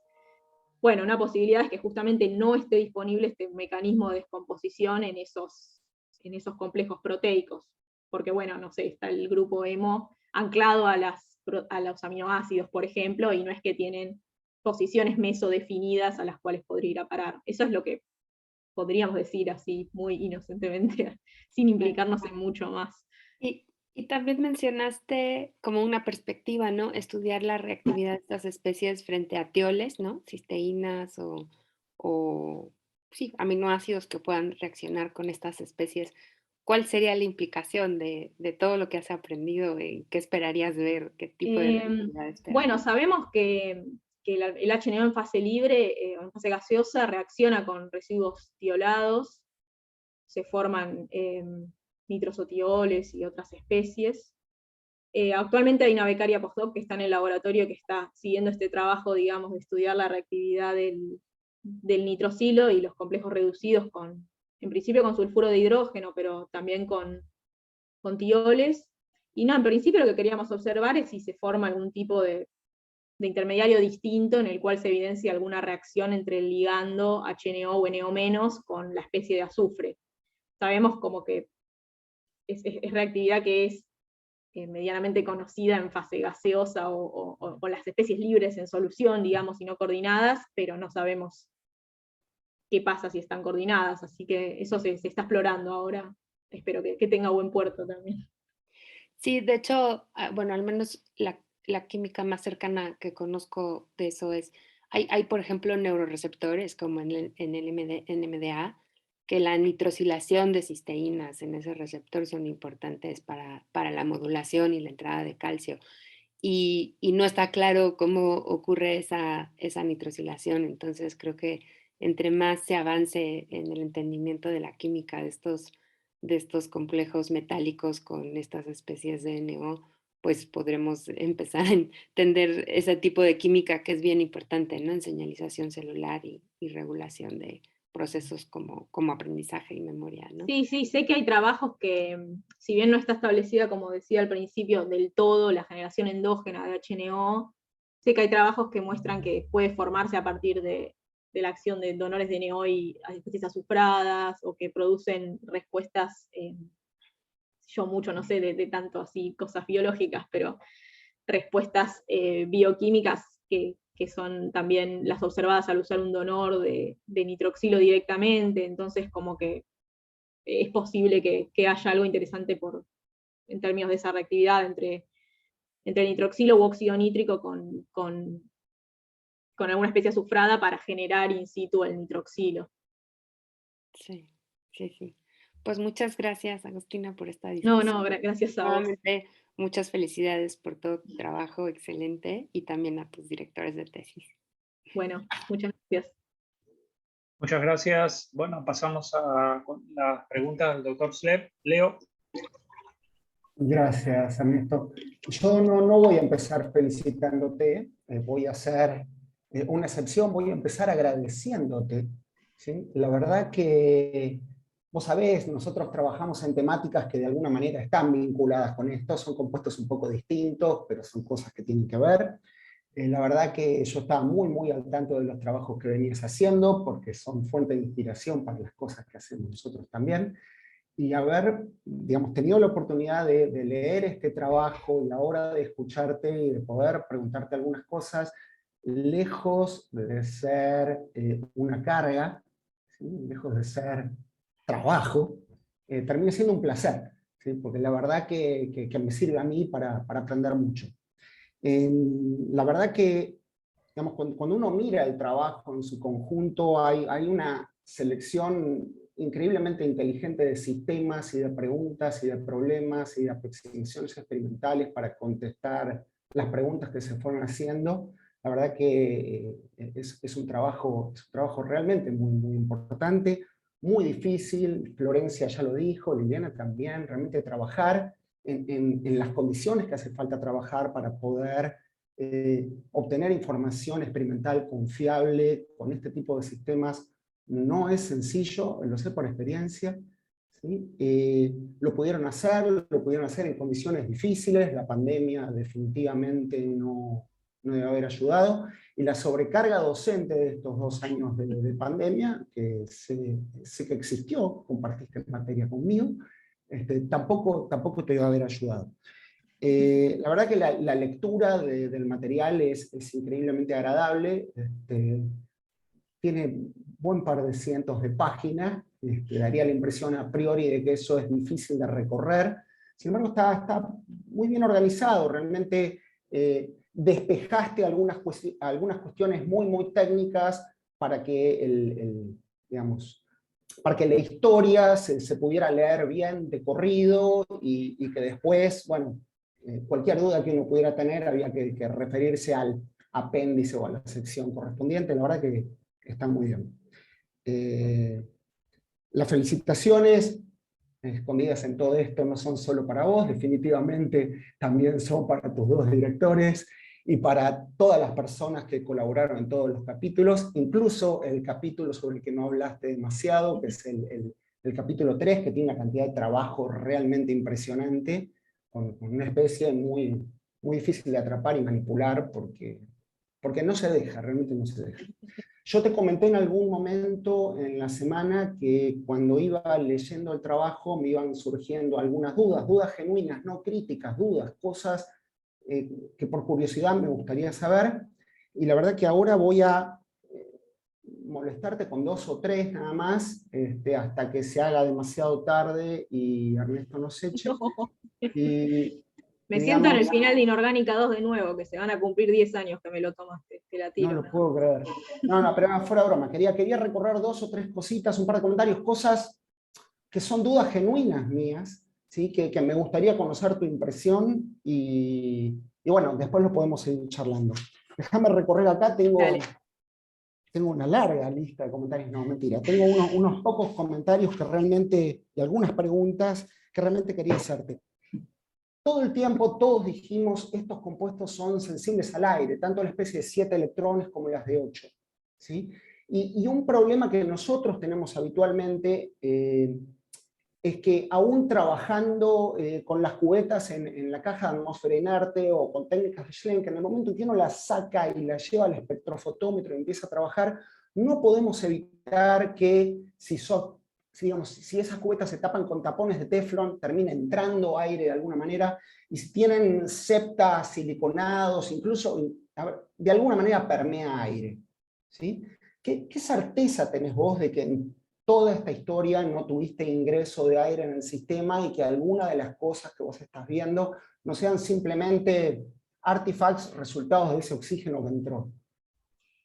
bueno, una posibilidad es que justamente no esté disponible este mecanismo de descomposición en esos complejos proteicos, porque bueno, no sé, está el grupo hemo anclado a los aminoácidos, por ejemplo, y no es que tienen posiciones mesodefinidas a las cuales podría ir a parar. Eso es lo que podríamos decir así, muy inocentemente, sin implicarnos en mucho más. Y también mencionaste como una perspectiva, ¿no? Estudiar la reactividad de estas especies frente a tioles, ¿no? Cisteínas o sí, aminoácidos que puedan reaccionar con estas especies. ¿Cuál sería la implicación de todo lo que has aprendido? ¿Qué esperarías ver? ¿Qué tipo de reactividad esperas? Bueno, sabemos que el HNO en fase libre, o en fase gaseosa, reacciona con residuos tiolados, se forman nitrosotioles y otras especies. Actualmente hay una becaria postdoc que está en el laboratorio que está siguiendo este trabajo, digamos, de estudiar la reactividad del nitrosilo y los complejos reducidos en principio con sulfuro de hidrógeno, pero también con tioles. Y no, en principio lo que queríamos observar es si se forma algún tipo de intermediario distinto en el cual se evidencia alguna reacción entre el ligando HNO o NO- con la especie de azufre. Sabemos como que es reactividad que es medianamente conocida en fase gaseosa o las especies libres en solución, digamos, y no coordinadas, pero no sabemos qué pasa si están coordinadas, así que eso se está explorando ahora. Espero que tenga buen puerto también. Sí, de hecho, bueno, al menos la química más cercana que conozco de eso es, hay por ejemplo, neuroreceptores como en el NMDA, que la nitrosilación de cisteínas en ese receptor son importantes para la modulación y la entrada de calcio. Y no está claro cómo ocurre esa nitrosilación, entonces creo que entre más se avance en el entendimiento de la química de estos complejos metálicos con estas especies de NO, pues podremos empezar a entender ese tipo de química que es bien importante, ¿no? En señalización celular y regulación de procesos como aprendizaje y memoria, ¿no? Sí, sí, sé que hay trabajos que, si bien no está establecida, como decía al principio, del todo la generación endógena de HNO, sé que hay trabajos que muestran que puede formarse a partir de la acción de donores de NO y especies azufradas, o que producen respuestas, yo mucho no sé de tanto así cosas biológicas, pero respuestas bioquímicas que son también las observadas al usar un donor de nitroxilo directamente, entonces como que es posible que haya algo interesante en términos de esa reactividad entre nitroxilo u óxido nítrico con alguna especie azufrada para generar in situ el nitroxilo. Sí, sí, sí. Pues muchas gracias, Agustina, por esta discusión. No, gracias a vos. Nuevamente, muchas felicidades por todo tu trabajo excelente y también a tus directores de tesis. Bueno, muchas gracias. Muchas gracias. Bueno, pasamos a las preguntas del doctor Slep. Leo. Gracias, Ernesto. Yo no voy a empezar felicitándote, voy a hacer una excepción, voy a empezar agradeciéndote, ¿sí? La verdad que, vos sabés, nosotros trabajamos en temáticas que de alguna manera están vinculadas con esto, son compuestos un poco distintos, pero son cosas que tienen que ver. La verdad que yo estaba muy, muy al tanto de los trabajos que venías haciendo, porque son fuente de inspiración para las cosas que hacemos nosotros también. Y haber, digamos, tenido la oportunidad de leer este trabajo y la hora de escucharte y de poder preguntarte algunas cosas, lejos de ser una carga, ¿sí? Lejos de ser trabajo, termina siendo un placer, ¿sí? Porque la verdad que me sirve a mí para aprender mucho. La verdad que, digamos, cuando uno mira el trabajo en su conjunto, hay una selección increíblemente inteligente de sistemas y de preguntas y de problemas y de aproximaciones experimentales para contestar las preguntas que se fueron haciendo. La verdad que es un trabajo realmente muy, muy importante, muy difícil. Florencia ya lo dijo, Liliana también, realmente trabajar en las condiciones que hace falta trabajar para poder obtener información experimental confiable con este tipo de sistemas no es sencillo, lo sé por experiencia. ¿Sí? Lo pudieron hacer en condiciones difíciles, la pandemia definitivamente no debe haber ayudado, y la sobrecarga docente de estos 2 años de pandemia, que sé que existió, compartiste materia conmigo, tampoco te iba a haber ayudado. La verdad que la lectura del material es increíblemente agradable, tiene buen par de cientos de páginas, daría la impresión a priori de que eso es difícil de recorrer, sin embargo está muy bien organizado, realmente despejaste algunas cuestiones muy, muy técnicas para que digamos, para que la historia se pudiera leer bien de corrido y que después, bueno, cualquier duda que uno pudiera tener había que referirse al apéndice o a la sección correspondiente. La verdad que está muy bien. Las felicitaciones escondidas en todo esto no son solo para vos, definitivamente también son para tus 2 directores y para todas las personas que colaboraron en todos los capítulos, incluso el capítulo sobre el que no hablaste demasiado, que es el capítulo 3, que tiene una cantidad de trabajo realmente impresionante, con una especie muy, muy difícil de atrapar y manipular, porque no se deja, realmente no se deja. Yo te comenté en algún momento en la semana que cuando iba leyendo el trabajo me iban surgiendo algunas dudas genuinas, no críticas, dudas, cosas que por curiosidad me gustaría saber, y la verdad que ahora voy a molestarte con 2 o 3 nada más, hasta que se haga demasiado tarde y Ernesto nos eche. Y, Me siento en el digamos, final de Inorgánica 2 de nuevo, que se van a cumplir 10 años que me lo tomaste, te la tiro. no lo puedo creer. No, pero fuera broma, quería recorrer 2 o 3 cositas, un par de comentarios, cosas que son dudas genuinas mías, ¿sí? que me gustaría conocer tu impresión y bueno, después lo podemos seguir charlando. Déjame recorrer acá, tengo una larga lista de comentarios, no, mentira, tengo unos pocos comentarios que realmente, y algunas preguntas que realmente quería hacerte. Todo el tiempo todos dijimos estos compuestos son sensibles al aire, tanto la especie de 7 electrones como las de 8. ¿Sí? Y un problema que nosotros tenemos habitualmente es que aún trabajando con las cubetas en la caja de atmósfera inerte o con técnicas de Schlenk, en el momento en que uno las saca y las lleva al espectrofotómetro y empieza a trabajar, no podemos evitar que si esas cubetas se tapan con tapones de Teflon, termina entrando aire de alguna manera, y si tienen septas siliconados, incluso de alguna manera permea aire. ¿Sí? ¿Qué certeza tenés vos de que en toda esta historia no tuviste ingreso de aire en el sistema y que alguna de las cosas que vos estás viendo no sean simplemente artifacts, resultados de ese oxígeno que entró?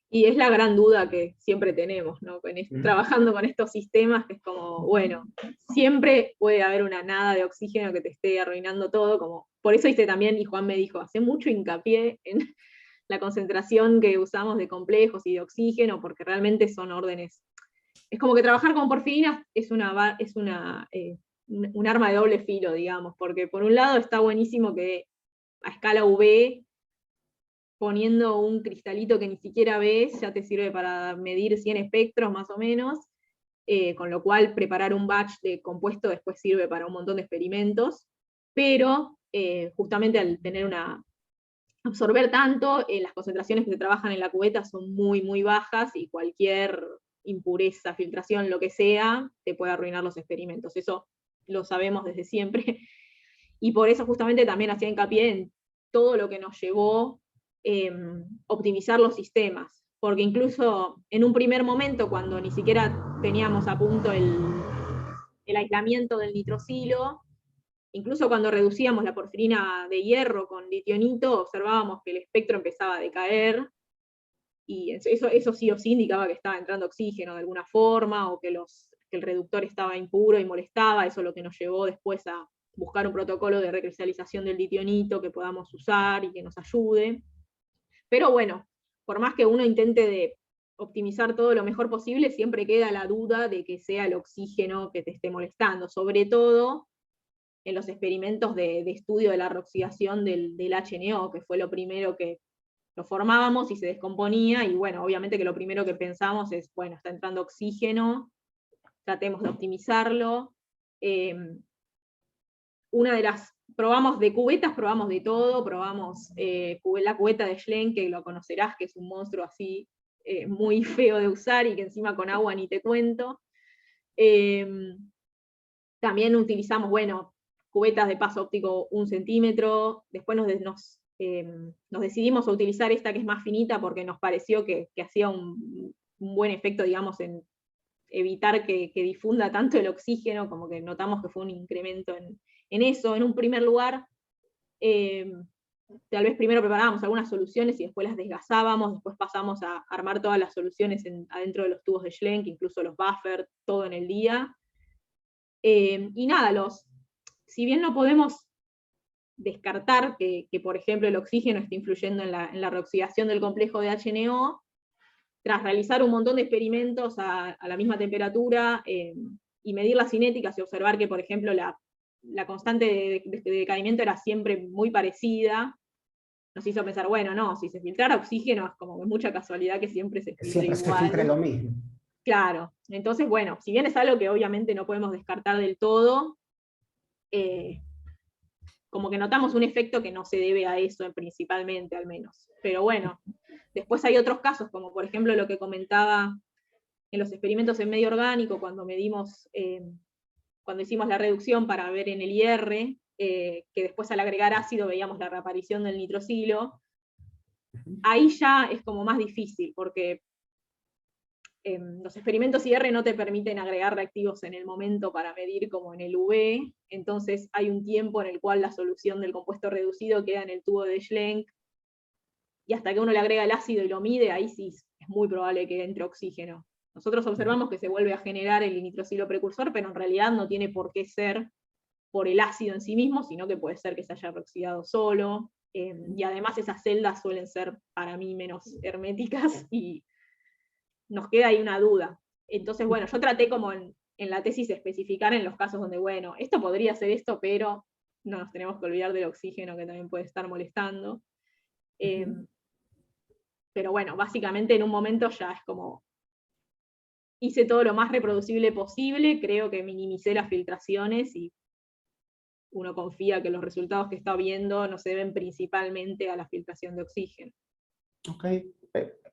Y es la gran duda que siempre tenemos, ¿no? Trabajando con estos sistemas, que es como, bueno, siempre puede haber una nada de oxígeno que te esté arruinando todo, como, por eso también, y Juan me dijo, hace mucho hincapié en la concentración que usamos de complejos y de oxígeno, porque realmente son órdenes. Es como que trabajar con porfirinas es un arma de doble filo, digamos, porque por un lado está buenísimo que a escala UV poniendo un cristalito que ni siquiera ves, ya te sirve para medir 100 espectros más o menos, con lo cual preparar un batch de compuesto después sirve para un montón de experimentos, pero justamente al tener absorber tanto, las concentraciones que se trabajan en la cubeta son muy, muy bajas, y cualquier impureza, filtración, lo que sea, te puede arruinar los experimentos. Eso lo sabemos desde siempre, y por eso justamente también hacía hincapié en todo lo que nos llevó optimizar los sistemas, porque incluso en un primer momento, cuando ni siquiera teníamos a punto el aislamiento del nitrosilo, incluso cuando reducíamos la porfirina de hierro con litionito, observábamos que el espectro empezaba a decaer, y eso sí o sí indicaba que estaba entrando oxígeno de alguna forma, o que el reductor estaba impuro y molestaba. Eso es lo que nos llevó después a buscar un protocolo de recristalización del litionito que podamos usar y que nos ayude. Pero bueno, por más que uno intente de optimizar todo lo mejor posible, siempre queda la duda de que sea el oxígeno que te esté molestando, sobre todo en los experimentos de estudio de la reoxidación del HNO, que fue lo primero que lo formábamos y se descomponía, y bueno, obviamente que lo primero que pensamos es, bueno, está entrando oxígeno, tratemos de optimizarlo. Probamos de cubetas, probamos de todo, probamos la cubeta de Schlenk, que lo conocerás, que es un monstruo así muy feo de usar, y que encima con agua ni te cuento. También utilizamos, bueno, cubetas de paso óptico 1 centímetro, después nos decidimos a utilizar esta que es más finita porque nos pareció que hacía un buen efecto, digamos, en evitar que difunda tanto el oxígeno, como que notamos que fue un incremento en eso. En un primer lugar, tal vez primero preparábamos algunas soluciones y después las desgasábamos, después pasamos a armar todas las soluciones adentro de los tubos de Schlenk, incluso los buffers, todo en el día. Y nada, si bien no podemos descartar que, por ejemplo, el oxígeno esté influyendo en la reoxidación del complejo de HNO, tras realizar un montón de experimentos a la misma temperatura y medir las cinéticas y observar que, por ejemplo, la constante de decaimiento era siempre muy parecida, nos hizo pensar, bueno, no, si se filtrara oxígeno es como que mucha casualidad que siempre se filtre siempre igual. se filtre lo mismo. Claro, entonces, bueno, si bien es algo que obviamente no podemos descartar del todo, como que notamos un efecto que no se debe a eso principalmente, al menos. Pero bueno, después hay otros casos, como por ejemplo lo que comentaba en los experimentos en medio orgánico, cuando hicimos la reducción para ver en el IR, que después al agregar ácido veíamos la reaparición del nitrosilo. Ahí ya es como más difícil, porque los experimentos IR no te permiten agregar reactivos en el momento para medir como en el UV, entonces hay un tiempo en el cual la solución del compuesto reducido queda en el tubo de Schlenk, y hasta que uno le agrega el ácido y lo mide, ahí sí es muy probable que entre oxígeno. Nosotros observamos que se vuelve a generar el nitrosilo precursor, pero en realidad no tiene por qué ser por el ácido en sí mismo, sino que puede ser que se haya reoxidado solo, y además esas celdas suelen ser para mí menos herméticas, y nos queda ahí una duda. Entonces, bueno, yo traté como en la tesis de especificar en los casos donde, bueno, esto podría ser esto, pero no nos tenemos que olvidar del oxígeno que también puede estar molestando. Pero bueno, básicamente en un momento ya es como, hice todo lo más reproducible posible, creo que minimicé las filtraciones, y uno confía que los resultados que está viendo no se deben principalmente a la filtración de oxígeno. Ok,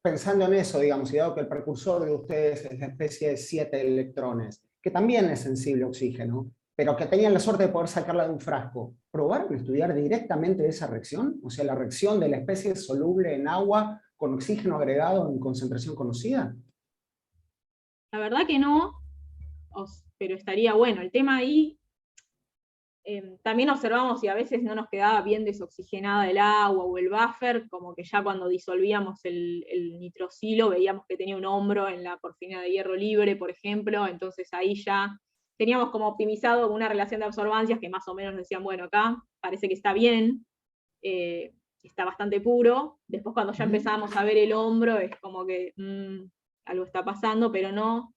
pensando en eso, digamos, y dado que el precursor de ustedes es la especie de 7 electrones, que también es sensible a oxígeno, pero que tenían la suerte de poder sacarla de un frasco, ¿probaron estudiar directamente esa reacción? O sea, la reacción de la especie soluble en agua con oxígeno agregado en concentración conocida. La verdad que no, pero estaría bueno. El tema ahí, también observamos si a veces no nos quedaba bien desoxigenada el agua o el buffer, como que ya cuando disolvíamos el nitrosilo veíamos que tenía un hombro en la porfirina de hierro libre, por ejemplo, entonces ahí ya teníamos como optimizado una relación de absorbancias que más o menos decían, bueno, acá parece que está bien, está bastante puro. Después cuando ya empezábamos a ver el hombro es como que algo está pasando, pero no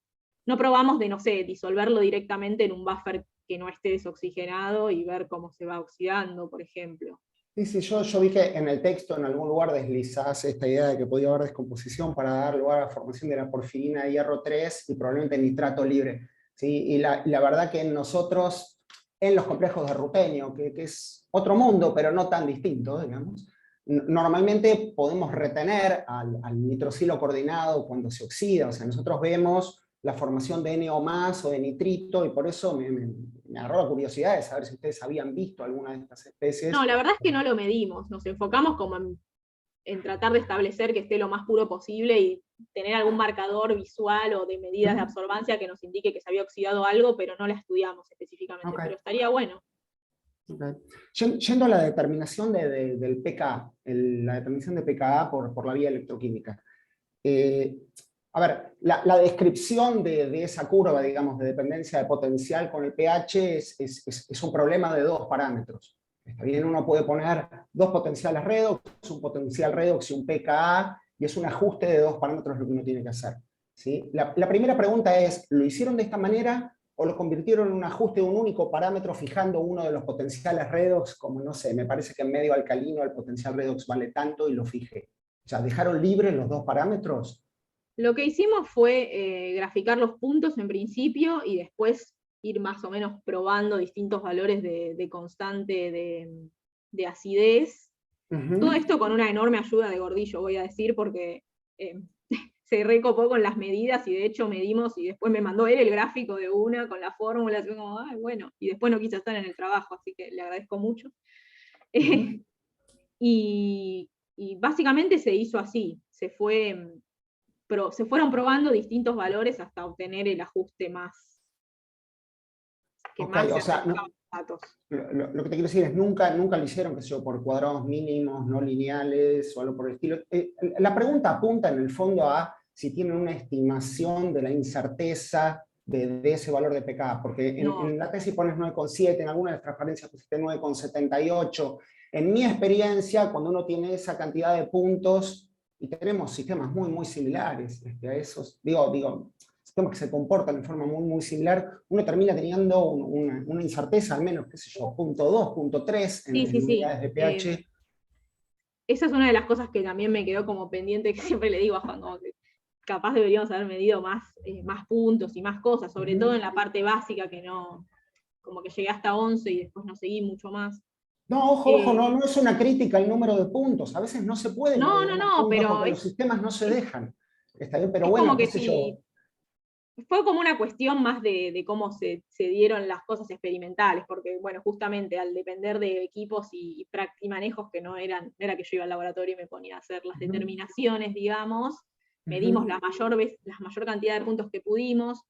probamos de, no sé, disolverlo directamente en un buffer que no esté desoxigenado y ver cómo se va oxidando, por ejemplo. Sí, yo vi que en el texto en algún lugar deslizás esta idea de que podía haber descomposición para dar lugar a la formación de la porfirina de hierro 3 y probablemente nitrato libre. ¿Sí? Y la verdad que nosotros, en los complejos de rutenio, que es otro mundo, pero no tan distinto, digamos, normalmente podemos retener al nitrosilo coordinado cuando se oxida. O sea, nosotros vemos la formación de NO+ o de nitrito, y por eso me agarró la curiosidad de saber si ustedes habían visto alguna de estas especies. No, la verdad es que no lo medimos, nos enfocamos como en tratar de establecer que esté lo más puro posible y tener algún marcador visual o de medidas de absorbancia que nos indique que se había oxidado algo, pero no la estudiamos específicamente, Okay. pero estaría bueno. Okay. Yendo a la determinación del pKa, la determinación de pKa por la vía electroquímica. A ver, la descripción de esa curva, digamos, de dependencia de potencial con el pH es un problema de dos parámetros. Está bien, uno puede poner dos potenciales redox, un potencial redox y un pKa, y es un ajuste de dos parámetros lo que uno tiene que hacer. ¿Sí? La primera pregunta es, ¿lo hicieron de esta manera o lo convirtieron en un ajuste de un único parámetro fijando uno de los potenciales redox, como no sé, me parece que en medio alcalino el potencial redox vale tanto y lo fijé? O sea, ¿dejaron libres los dos parámetros? Lo que hicimos fue graficar los puntos en principio y después ir más o menos probando distintos valores de constante de acidez. Todo esto con una enorme ayuda de Gordillo, voy a decir, porque se recopó con las medidas y de hecho medimos y después me mandó él el gráfico de una con la fórmula, así como, ay, bueno, y después no quiso estar en el trabajo, así que le agradezco mucho. Y básicamente se hizo así, se fueron probando distintos valores hasta obtener el ajuste más que más o sea, se acercaba a los datos. Lo que te quiero decir es, nunca lo hicieron, qué sé yo, por cuadrados mínimos, no lineales o algo por el estilo. La pregunta apunta en el fondo a si tienen una estimación de la incerteza de ese valor de pKa, porque en la tesis pones 9,7, en algunas de las transparencias pusiste 9,78. En mi experiencia, cuando uno tiene esa cantidad de puntos, y tenemos sistemas muy, muy similares a esos, digo, sistemas que se comportan de forma muy, muy similar, uno termina teniendo una incerteza, al menos, qué sé yo, 0,2, 0,3 en unidades de pH. Esa es una de las cosas que también me quedó como pendiente, que siempre le digo a Juan, como que capaz deberíamos haber medido más puntos y más cosas, sobre todo en la parte básica, que no, como que llegué hasta 11 y después no seguí mucho más. No, ojo, no es una crítica al número de puntos, a veces no se puede medir más puntos pero porque los sistemas no se dejan. Está bien, pero es bueno, como que qué sé yo. Fue como una cuestión más de cómo se dieron las cosas experimentales, porque bueno, justamente al depender de equipos y manejos que no era que yo iba al laboratorio y me ponía a hacer las determinaciones, digamos, medimos la mayor cantidad de puntos que pudimos.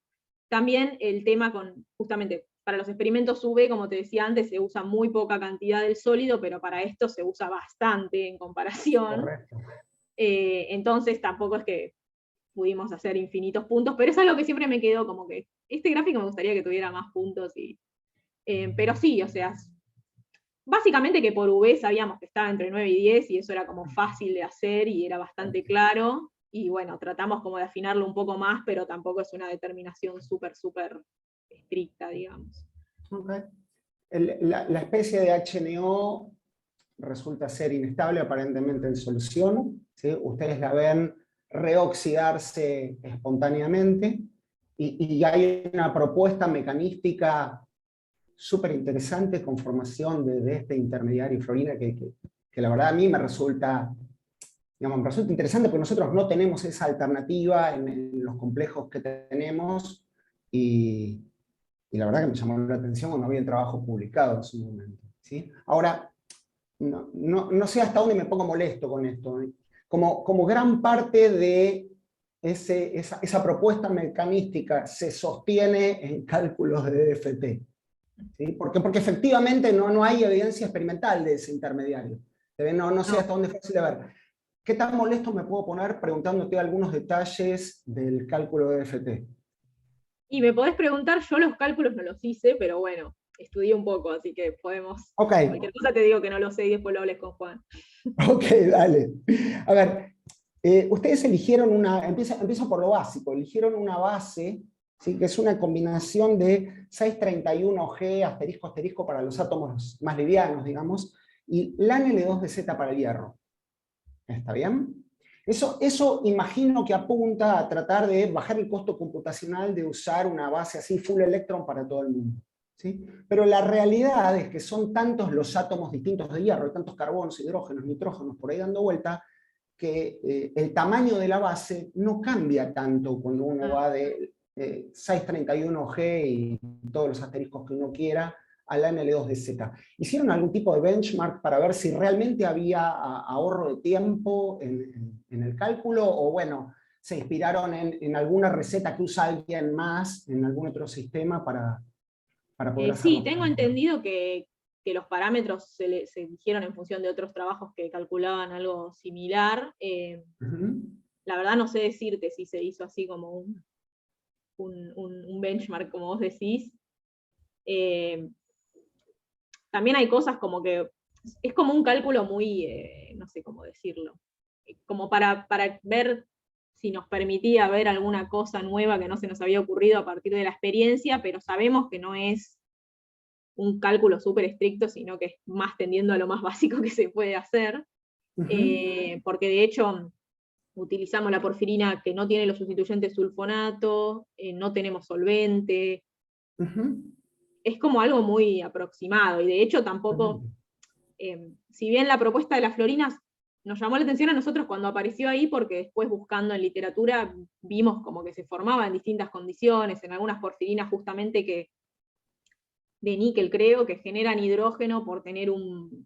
También el tema justamente, para los experimentos UV, como te decía antes, se usa muy poca cantidad del sólido, pero para esto se usa bastante en comparación. Correcto. Entonces tampoco es que pudimos hacer infinitos puntos, pero es algo que siempre me quedó como que este gráfico me gustaría que tuviera más puntos, pero sí, o sea, básicamente que por V sabíamos que estaba entre 9 y 10 y eso era como fácil de hacer y era bastante claro, y bueno, tratamos como de afinarlo un poco más, pero tampoco es una determinación súper estricta, digamos. Okay. La especie de HNO resulta ser inestable aparentemente en solución, ¿sí? Ustedes la ven reoxidarse espontáneamente, y hay una propuesta mecanística súper interesante con formación de este intermediario fluorina que la verdad a mí me resulta interesante, porque nosotros no tenemos esa alternativa en los complejos que tenemos, y la verdad que me llamó la atención cuando vi el trabajo publicado en su momento, ¿sí? Ahora, no sé hasta dónde me pongo molesto con esto, ¿eh? Como gran parte de esa propuesta mecanística se sostiene en cálculos de DFT, ¿sí? Porque efectivamente no hay evidencia experimental de ese intermediario. No sé hasta dónde es fácil de ver. ¿Qué tan molesto me puedo poner preguntándote algunos detalles del cálculo de DFT? Y me podés preguntar, yo los cálculos no los hice, pero bueno, estudié un poco, así que podemos... Okay. Cualquier cosa te digo que no lo sé y después lo hables con Juan. Ok, dale. A ver, ustedes eligieron empiezo por lo básico, eligieron una base, ¿sí? Que es una combinación de 631G asterisco asterisco para los átomos más livianos, digamos, y LAN L2 de Z para el hierro. ¿Está bien? Eso imagino que apunta a tratar de bajar el costo computacional de usar una base así full electron para todo el mundo, ¿sí? Pero la realidad es que son tantos los átomos distintos de hierro, hay tantos carbonos, hidrógenos, nitrógenos por ahí dando vuelta, que el tamaño de la base no cambia tanto cuando uno va de 631G y todos los asteriscos que uno quiera a la N2 de Z. ¿Hicieron algún tipo de benchmark para ver si realmente había ahorro de tiempo en el cálculo? O bueno, se inspiraron en alguna receta que usa alguien más en algún otro sistema para poder hacerlo? Sí, tengo entendido que los parámetros se eligieron en función de otros trabajos que calculaban algo similar. La verdad no sé decirte si se hizo así como un benchmark, como vos decís. También hay cosas como que es como un cálculo muy, no sé cómo decirlo, como para ver si nos permitía ver alguna cosa nueva que no se nos había ocurrido a partir de la experiencia, pero sabemos que no es un cálculo súper estricto, sino que es más tendiendo a lo más básico que se puede hacer, porque de hecho utilizamos la porfirina que no tiene los sustituyentes sulfonato, no tenemos solvente, es como algo muy aproximado, y de hecho tampoco, si bien la propuesta de las florinas nos llamó la atención a nosotros cuando apareció ahí, porque después buscando en literatura vimos como que se formaba en distintas condiciones, en algunas porfirinas justamente de níquel creo, que generan hidrógeno por tener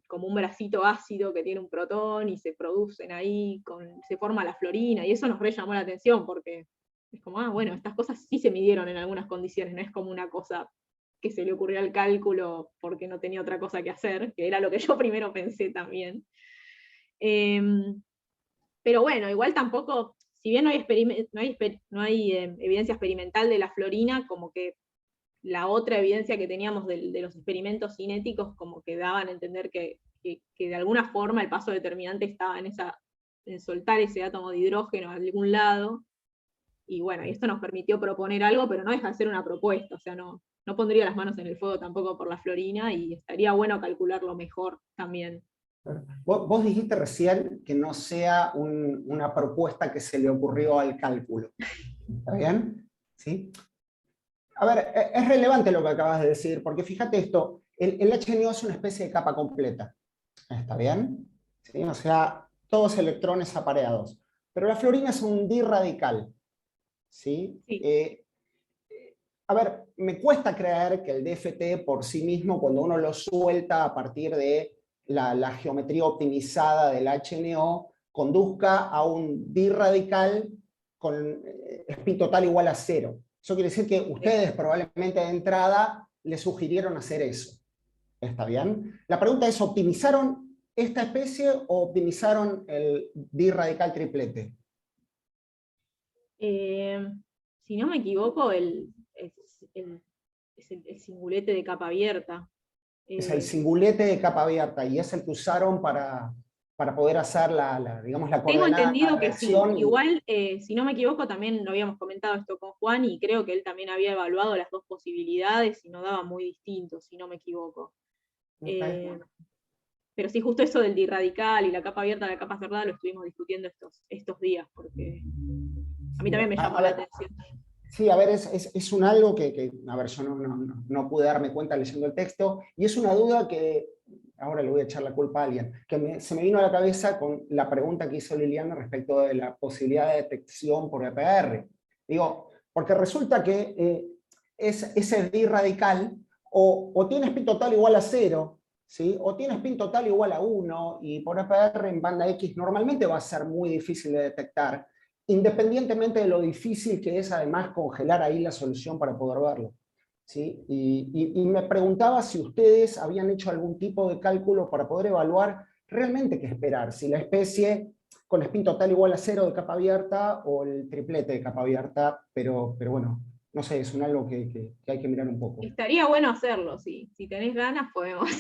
como un bracito ácido que tiene un protón, y se producen ahí, se forma la florina, y eso nos re llamó la atención, porque es como, bueno, estas cosas sí se midieron en algunas condiciones, no es como una cosa que se le ocurrió al cálculo porque no tenía otra cosa que hacer, que era lo que yo primero pensé también. Pero bueno, igual tampoco, si bien no hay evidencia experimental de la florina, como que la otra evidencia que teníamos de los experimentos cinéticos como que daban a entender que de alguna forma el paso determinante estaba en soltar ese átomo de hidrógeno a algún lado, y bueno, y esto nos permitió proponer algo, pero no deja de ser una propuesta, o sea, no pondría las manos en el fuego tampoco por la florina, y estaría bueno calcularlo mejor también. Vos dijiste recién que no sea una propuesta que se le ocurrió al cálculo. ¿Está bien? ¿Sí? A ver, es relevante lo que acabas de decir, porque fíjate esto, el HNO es una especie de capa completa. ¿Está bien? ¿Sí? O sea, todos electrones apareados. Pero la florina es un dirradical. ¿Sí? Sí. A ver, me cuesta creer que el DFT por sí mismo, cuando uno lo suelta a partir de la geometría optimizada del HNO, conduzca a un dirradical con spin total igual a 0. Eso quiere decir que ustedes probablemente de entrada le sugirieron hacer eso. ¿Está bien? La pregunta es, ¿optimizaron esta especie o optimizaron el dirradical triplete? Si no me equivoco, es el singulete de capa abierta. Es el singulete de capa abierta y es el que usaron para poder hacer digamos, la Tengo coordenada entendido de que sí. reacción. Igual, si no me equivoco, también lo habíamos comentado esto con Juan, y creo que él también había evaluado las dos posibilidades y no daba muy distinto, si no me equivoco. Okay. Pero sí, justo eso del dirradical y la capa abierta, la capa cerrada, lo estuvimos discutiendo estos días, porque a mí también me llamó la atención. Sí, a ver, es un algo que a ver, yo no pude darme cuenta leyendo el texto, y es una duda que, ahora le voy a echar la culpa a alguien, que se me vino a la cabeza con la pregunta que hizo Liliana respecto de la posibilidad de detección por EPR. Digo, porque resulta que ese dirradical o tiene spin total igual a 0, ¿sí? O tiene spin total igual a 1, y por EPR en banda X normalmente va a ser muy difícil de detectar, independientemente de lo difícil que es además congelar ahí la solución para poder verlo. ¿Sí? Y me preguntaba si ustedes habían hecho algún tipo de cálculo para poder evaluar realmente qué esperar, si la especie con spin total igual a 0 de capa abierta o el triplete de capa abierta, pero bueno, no sé, es algo que hay que mirar un poco. Estaría bueno hacerlo, sí. Si tenés ganas podemos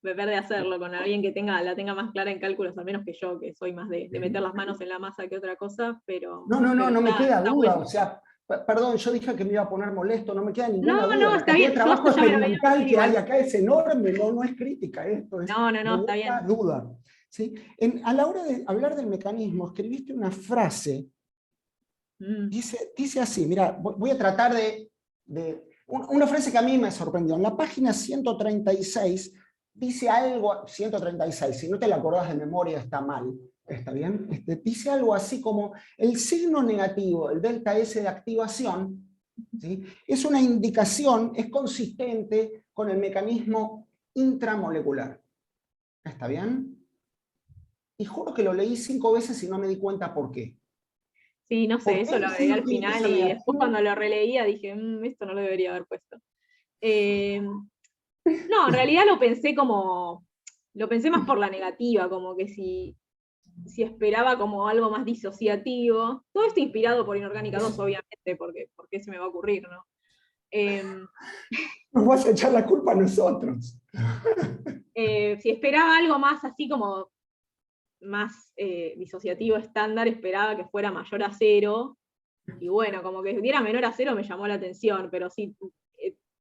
beber de hacerlo con alguien que la tenga más clara en cálculos, al menos que yo, que soy más de meter las manos en la masa que otra cosa, pero... No me queda duda, bueno. o sea, Perdón, yo dije que me iba a poner molesto, no me queda ninguna No, duda. no, La está cantidad bien. de trabajo Yo ya me lo había experimental que imaginado hay igual. acá es enorme, no es crítica esto, es No, no está bien. duda. ¿Sí? A la hora de hablar del mecanismo, escribiste una frase, dice así, mira, voy a tratar una frase que a mí me sorprendió. En la página 136 dice algo, 136, si no te la acordás de memoria está mal, ¿está bien? Dice algo así como, el signo negativo, el delta S de activación, ¿sí? Es una indicación, es consistente con el mecanismo intramolecular. ¿Está bien? Y juro que lo leí 5 veces y no me di cuenta por qué. Sí, no sé, ¿Por eso qué lo el agregué signo al tiene que final ser y después negativo? cuando lo releía dije, esto no lo debería haber puesto. No, en realidad lo pensé más por la negativa, como que si esperaba como algo más disociativo. Todo esto inspirado por Inorgánica 2, obviamente, porque se me va a ocurrir, ¿no? Nos vas a echar la culpa a nosotros. Si esperaba algo más así como más disociativo estándar, esperaba que fuera mayor a 0, y bueno, como que diera menor a 0 me llamó la atención, pero sí,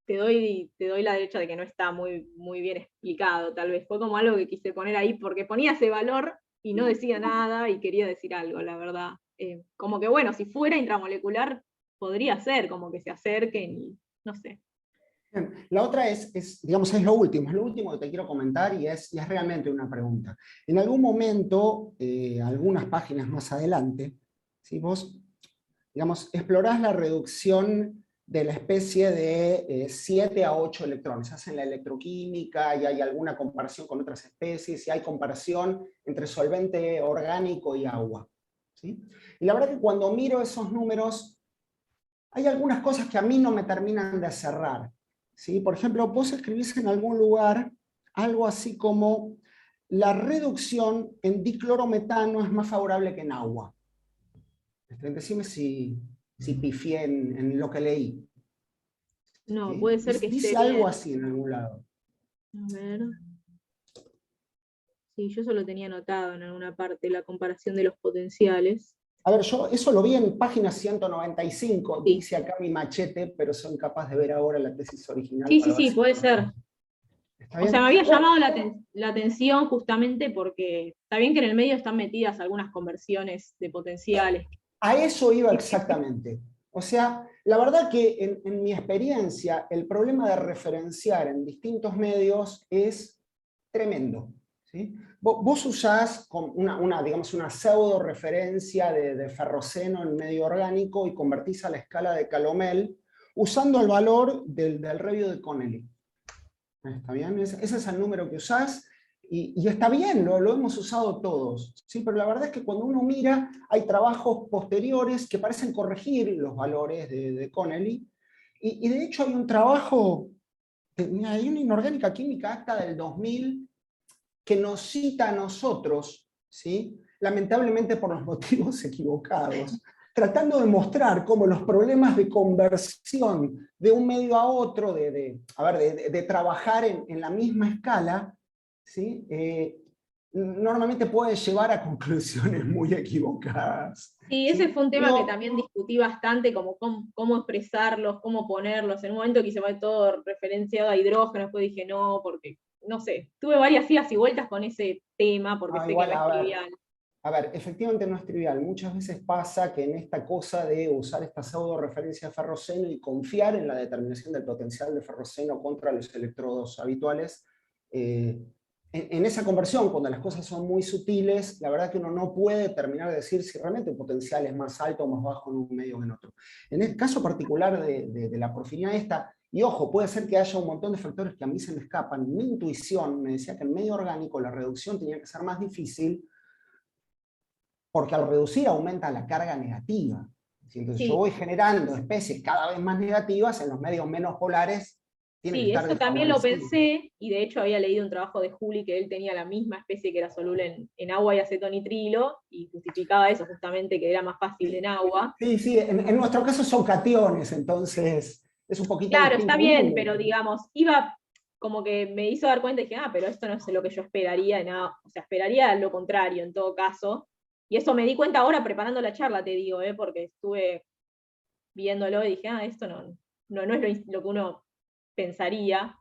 te doy la derecha de que no está muy, muy bien explicado, tal vez. Fue como algo que quise poner ahí, porque ponía ese valor y no decía nada, y quería decir algo, la verdad. Como que bueno, si fuera intramolecular, podría ser, como que se acerquen, y no sé. Bien. La otra digamos, es lo último que te quiero comentar y es realmente una pregunta. En algún momento, algunas páginas más adelante, ¿sí? Vos, digamos, explorás la reducción de la especie de 7 a 8 electrones. Hacen la electroquímica y hay alguna comparación con otras especies y hay comparación entre solvente orgánico y agua, ¿sí? Y la verdad que cuando miro esos números, hay algunas cosas que a mí no me terminan de cerrar. ¿Sí? Por ejemplo, vos escribís en algún lugar algo así como la reducción en diclorometano es más favorable que en agua. Decime si pifié en lo que leí. No, ¿Sí? puede ser que esté Dice algo bien. así en algún lado. A ver. Sí, yo eso lo tenía anotado en alguna parte, la comparación de los potenciales. A ver, yo eso lo vi en página 195, Sí, dice acá mi machete, pero soy incapaz de ver ahora la tesis original sí, para ver si puede ser. está O sea, bien. me había llamado la atención justamente porque está bien que en el medio están metidas algunas conversiones de potenciales. A eso iba exactamente. O sea, la verdad que en mi experiencia el problema de referenciar en distintos medios es tremendo. ¿Sí? Vos usás digamos, una pseudo referencia de ferroceno en medio orgánico y convertís a la escala de Calomel usando el valor del review de Connelly. ¿Está bien? Ese es el número que usás y está bien, lo hemos usado todos. ¿Sí? Pero la verdad es que cuando uno mira, hay trabajos posteriores que parecen corregir los valores de Connelly. Y de hecho hay un trabajo, mira, hay una inorgánica química acta del 2000 que nos cita a nosotros, ¿sí? Lamentablemente por los motivos equivocados, tratando de mostrar cómo los problemas de conversión de un medio a otro, de trabajar en la misma escala, ¿sí? Normalmente puede llevar a conclusiones muy equivocadas. Sí, ese ¿Sí? fue un tema que también discutí bastante, como cómo expresarlos, cómo ponerlos. En un momento quise poner todo referenciado a hidrógeno, después dije no, porque, no sé, tuve varias idas y vueltas con ese tema, porque sé que no es trivial. A ver, efectivamente no es trivial. Muchas veces pasa que en esta cosa de usar esta pseudo referencia de ferroceno y confiar en la determinación del potencial de ferroceno contra los electrodos habituales, en esa conversión, cuando las cosas son muy sutiles, la verdad que uno no puede terminar de decir si realmente el potencial es más alto o más bajo en un medio que en otro. En el caso particular de la porfirina esta, y ojo, puede ser que haya un montón de factores que a mí se me escapan, mi intuición me decía que en medio orgánico la reducción tenía que ser más difícil, porque al reducir aumenta la carga negativa. Entonces yo voy generando especies cada vez más negativas en los medios menos polares. Sí, eso también lo pensé, y de hecho había leído un trabajo de Juli que él tenía la misma especie que era soluble en agua y acetonitrilo, y justificaba eso justamente, que era más fácil en agua. Sí, en nuestro caso son cationes, entonces es un poquito Claro, distinto. está bien, pero digamos, iba como que me hizo dar cuenta y dije, pero esto no es lo que yo esperaría, nada, o sea, esperaría lo contrario en todo caso. Y eso me di cuenta ahora preparando la charla, te digo, porque estuve viéndolo y dije, esto no es lo que uno pensaría.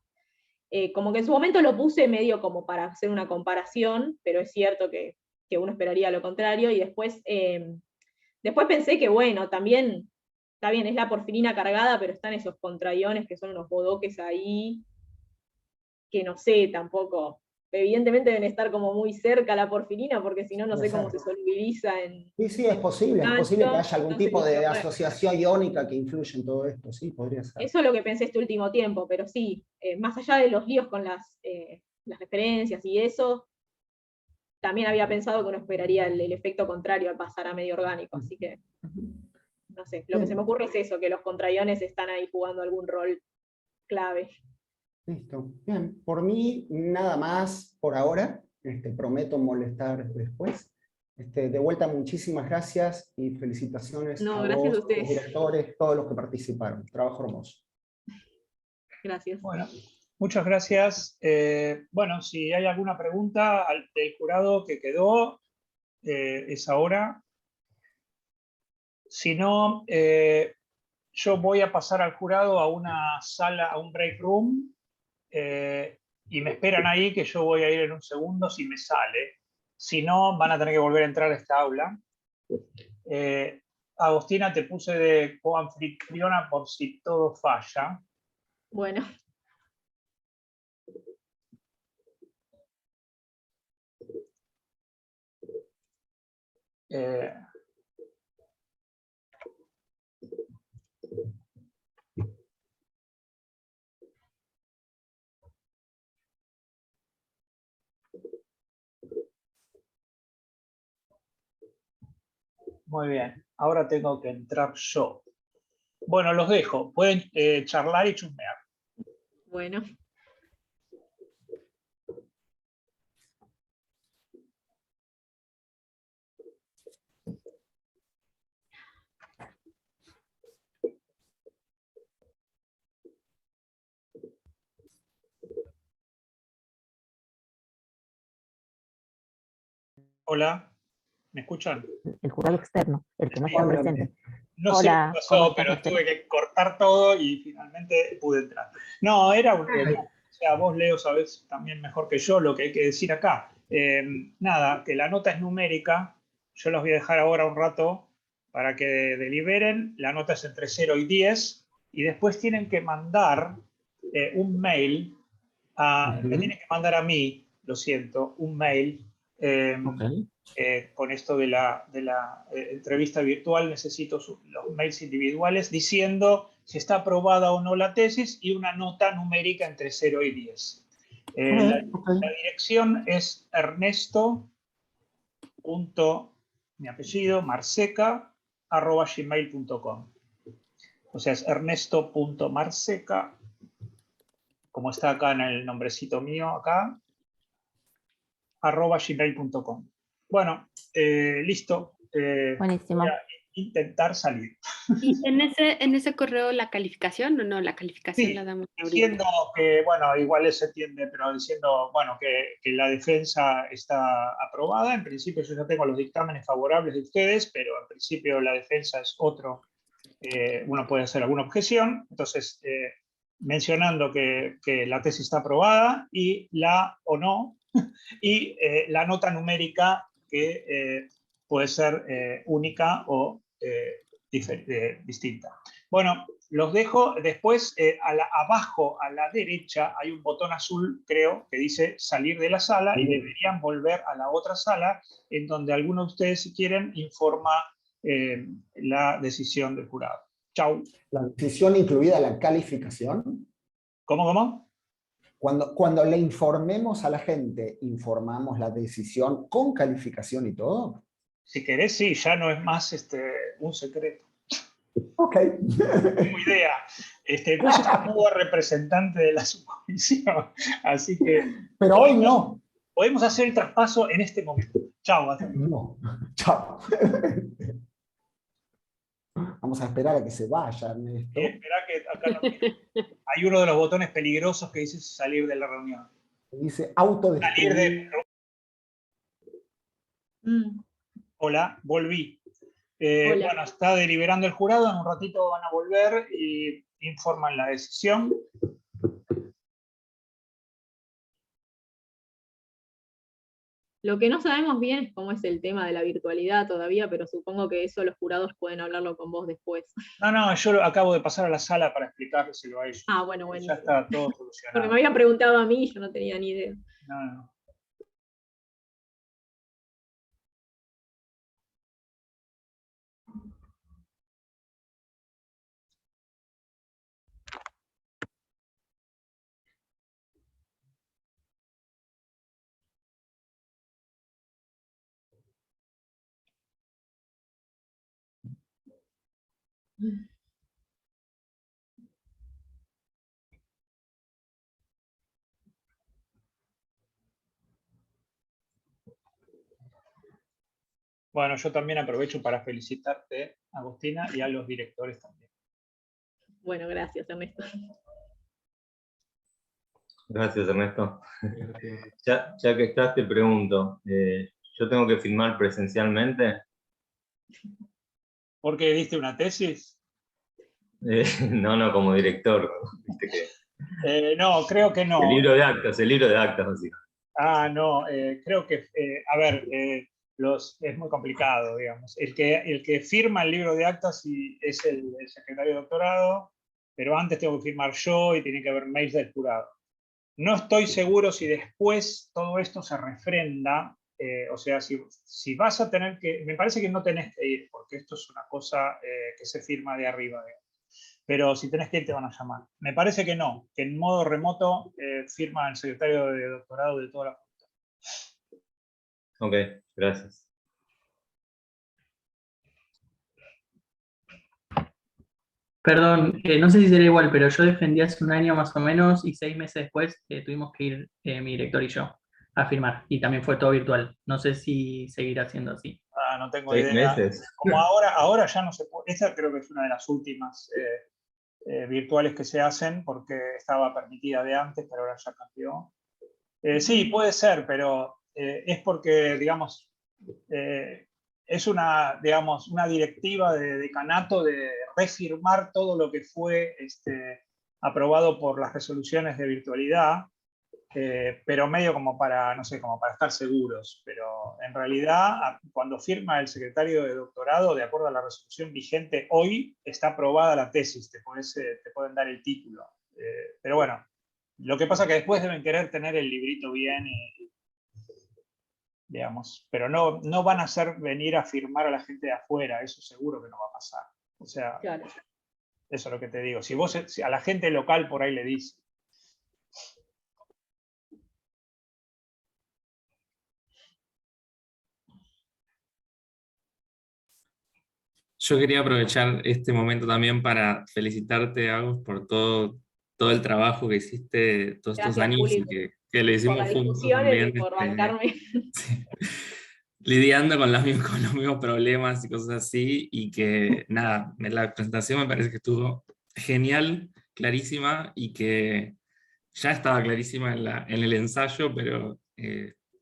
Como que en su momento lo puse medio como para hacer una comparación, pero es cierto que uno esperaría lo contrario, y después pensé que bueno, también, está bien, es la porfirina cargada, pero están esos contraiones que son unos bodoques ahí, que no sé tampoco, evidentemente deben estar como muy cerca a la porfirina, porque si no, no sé cómo se solubiliza en... Sí, es posible que haya algún tipo de asociación iónica que influya en todo esto, sí, podría ser. Eso es lo que pensé este último tiempo, pero sí, más allá de los líos con las referencias y eso, también había pensado que uno esperaría el efecto contrario al pasar a medio orgánico, así que, no sé, lo que se me ocurre es eso, que los contraiones están ahí jugando algún rol clave. Listo, bien, por mí nada más por ahora, prometo molestar después. De vuelta, muchísimas gracias y felicitaciones No, a gracias a vos, ustedes. los directores, todos los que participaron. Trabajo hermoso. Gracias. Bueno, muchas gracias. Bueno, si hay alguna pregunta del jurado que quedó, es ahora. Si no, yo voy a pasar al jurado a una sala, a un break room, y me esperan ahí, que yo voy a ir en un segundo si me sale. Si no, van a tener que volver a entrar a esta aula. Agostina, te puse de coanfitriona por si todo falla. Bueno. Muy bien, ahora tengo que entrar yo. Bueno, los dejo. Pueden charlar y chusmear. Bueno. Hola, ¿me escuchan? El jurado externo, el que no está Hola. presente. No sé qué Hola, pasó, ¿cómo estás, pero Estela? tuve que cortar todo y finalmente pude entrar. No, era o sea, vos, Leo, sabés también mejor que yo lo que hay que decir acá. Nada, que la nota es numérica. Yo los voy a dejar ahora un rato para que deliberen. La nota es entre 0 y 10. Y después tienen que mandar un mail. Me tienen que mandar a mí, lo siento, un mail. Con esto de la entrevista virtual necesito los mails individuales diciendo si está aprobada o no la tesis y una nota numérica entre 0 y 10. La dirección es Ernesto, mi apellido, marseca@gmail.com. O sea, es ernesto.marseca, como está acá en el nombrecito mío, acá, @gmail.com. Bueno, listo. Buenísimo. Voy a intentar salir. ¿Y en ese correo la calificación o no? La calificación la Sí, damos diciendo ahorita. que, bueno, igual se entiende, pero diciendo, bueno, que la defensa está aprobada. En principio yo ya tengo los dictámenes favorables de ustedes, pero en principio la defensa es otro. Uno puede hacer alguna objeción. Entonces, mencionando que la tesis está aprobada y la o no, y la nota numérica que puede ser única o distinta. Bueno, los dejo. Después, abajo a la derecha hay un botón azul, creo, que dice salir de la sala, y deberían volver a la otra sala en donde alguno de ustedes, si quieren, informa la decisión del jurado. Chau. ¿La decisión incluida la calificación? ¿Cómo? Cuando le informemos a la gente, ¿informamos la decisión con calificación y todo? Si querés, sí, ya no es más un secreto. Ok. Tengo idea. Vos sos el nuevo representante de la subcomisión, así que... Pero hoy no. Podemos hacer el traspaso en este momento. Chao. No. Chao. Vamos a esperar a que se vaya, Ernesto. Esperá que acá no hay uno de los botones peligrosos que dice salir de la reunión. Dice autodestruir. Hola, volví. Hola. Bueno, está deliberando el jurado, en un ratito van a volver y informan la decisión. Lo que no sabemos bien es cómo es el tema de la virtualidad todavía, pero supongo que eso los jurados pueden hablarlo con vos después. No, yo acabo de pasar a la sala para explicárselo a ellos. Ah, bueno, buenísimo. Ya está todo Porque solucionado. me habían preguntado a mí y yo no tenía ni idea. No. Bueno, yo también aprovecho para felicitarte, Agustina, y a los directores también. Bueno, gracias, Ernesto. Gracias, Ernesto. Ya que estás, te pregunto, ¿yo tengo que firmar presencialmente? ¿Por qué diste una tesis? No, como director. ¿Viste que? No, creo que no. El libro de actas, así. No, creo que, a ver, es muy complicado, digamos. El que firma el libro de actas es el secretario de doctorado, pero antes tengo que firmar yo y tiene que haber mails del jurado. No estoy seguro si después todo esto se refrenda, o sea, si vas a tener que, me parece que no tenés que ir, porque esto es una cosa que se firma de arriba, digamos. Pero si tenés que ir te van a llamar. Me parece que no, que en modo remoto firma el secretario de doctorado de toda la facultad. Ok, gracias. Perdón, no sé si será igual, pero yo defendí hace un año más o menos y 6 meses después tuvimos que ir mi director y yo a firmar y también fue todo virtual. No sé si seguirá siendo así. No tengo 6 idea. meses. Como ahora ya no se puede. Esta creo que es una de las últimas virtuales que se hacen porque estaba permitida de antes, pero ahora ya cambió. Sí, puede ser, pero es porque, digamos, es una directiva de decanato de refirmar todo lo que fue aprobado por las resoluciones de virtualidad, pero medio como para, no sé, como para estar seguros. Pero en realidad, cuando firma el secretario de doctorado, de acuerdo a la resolución vigente hoy, está aprobada la tesis, te pueden dar el título. Pero bueno, lo que pasa es que después deben querer tener el librito bien, digamos, pero no van a hacer venir a firmar a la gente de afuera, eso seguro que no va a pasar. O sea, Claro. eso es lo que te digo. Si a la gente local por ahí le dice. Yo quería aprovechar este momento también para felicitarte, Agus, por todo el trabajo que hiciste todos estos Gracias, años Juli, y que le por hicimos las juntos discusiones y también. por bancarme. Sí, lidiando con los mismos problemas y cosas así, y que nada, la presentación me parece que estuvo genial, clarísima, y que ya estaba clarísima en el ensayo, pero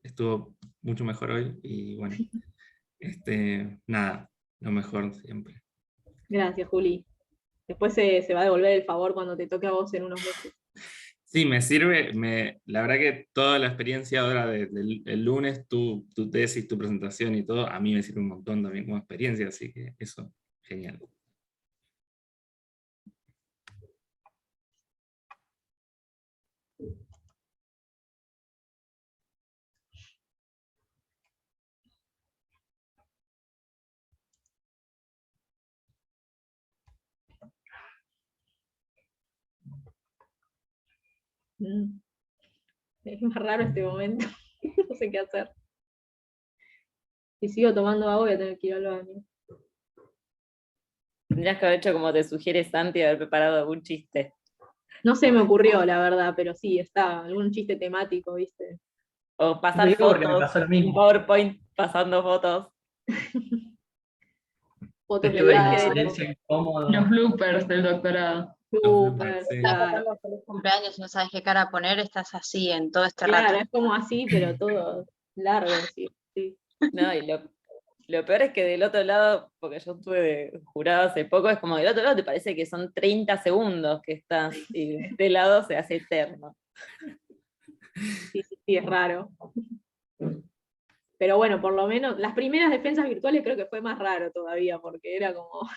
estuvo mucho mejor hoy, y bueno, nada, lo mejor siempre. Gracias, Juli. Después se va a devolver el favor cuando te toque a vos en unos meses. Sí, me sirve, la verdad que toda la experiencia ahora del lunes, tu tesis, tu presentación y todo, a mí me sirve un montón también como experiencia, así que eso, genial. Es más raro este momento. No sé qué hacer. Si sigo tomando agua voy a tener que ir al baño. Tendrías que haber hecho como te sugiere Santi, haber preparado algún chiste. No se me ocurrió, la verdad, pero sí, está algún chiste temático, ¿viste? O pasar Te digo porque me fotos, pasó lo un mismo. PowerPoint pasando fotos. Fotos Te tuve de en viaje. silencio incómodo. Los bloopers del doctorado. Súper, Sí. Estás claro. pasando feliz cumpleaños y no sabes qué cara poner, estás así en todo este Claro, rato. es como así, pero todo largo, sí. No, y lo peor es que del otro lado, porque yo estuve de jurado hace poco, es como del otro lado te parece que son 30 segundos que estás, y de este lado se hace eterno. Sí, es raro. Pero bueno, por lo menos, las primeras defensas virtuales creo que fue más raro todavía, porque era como,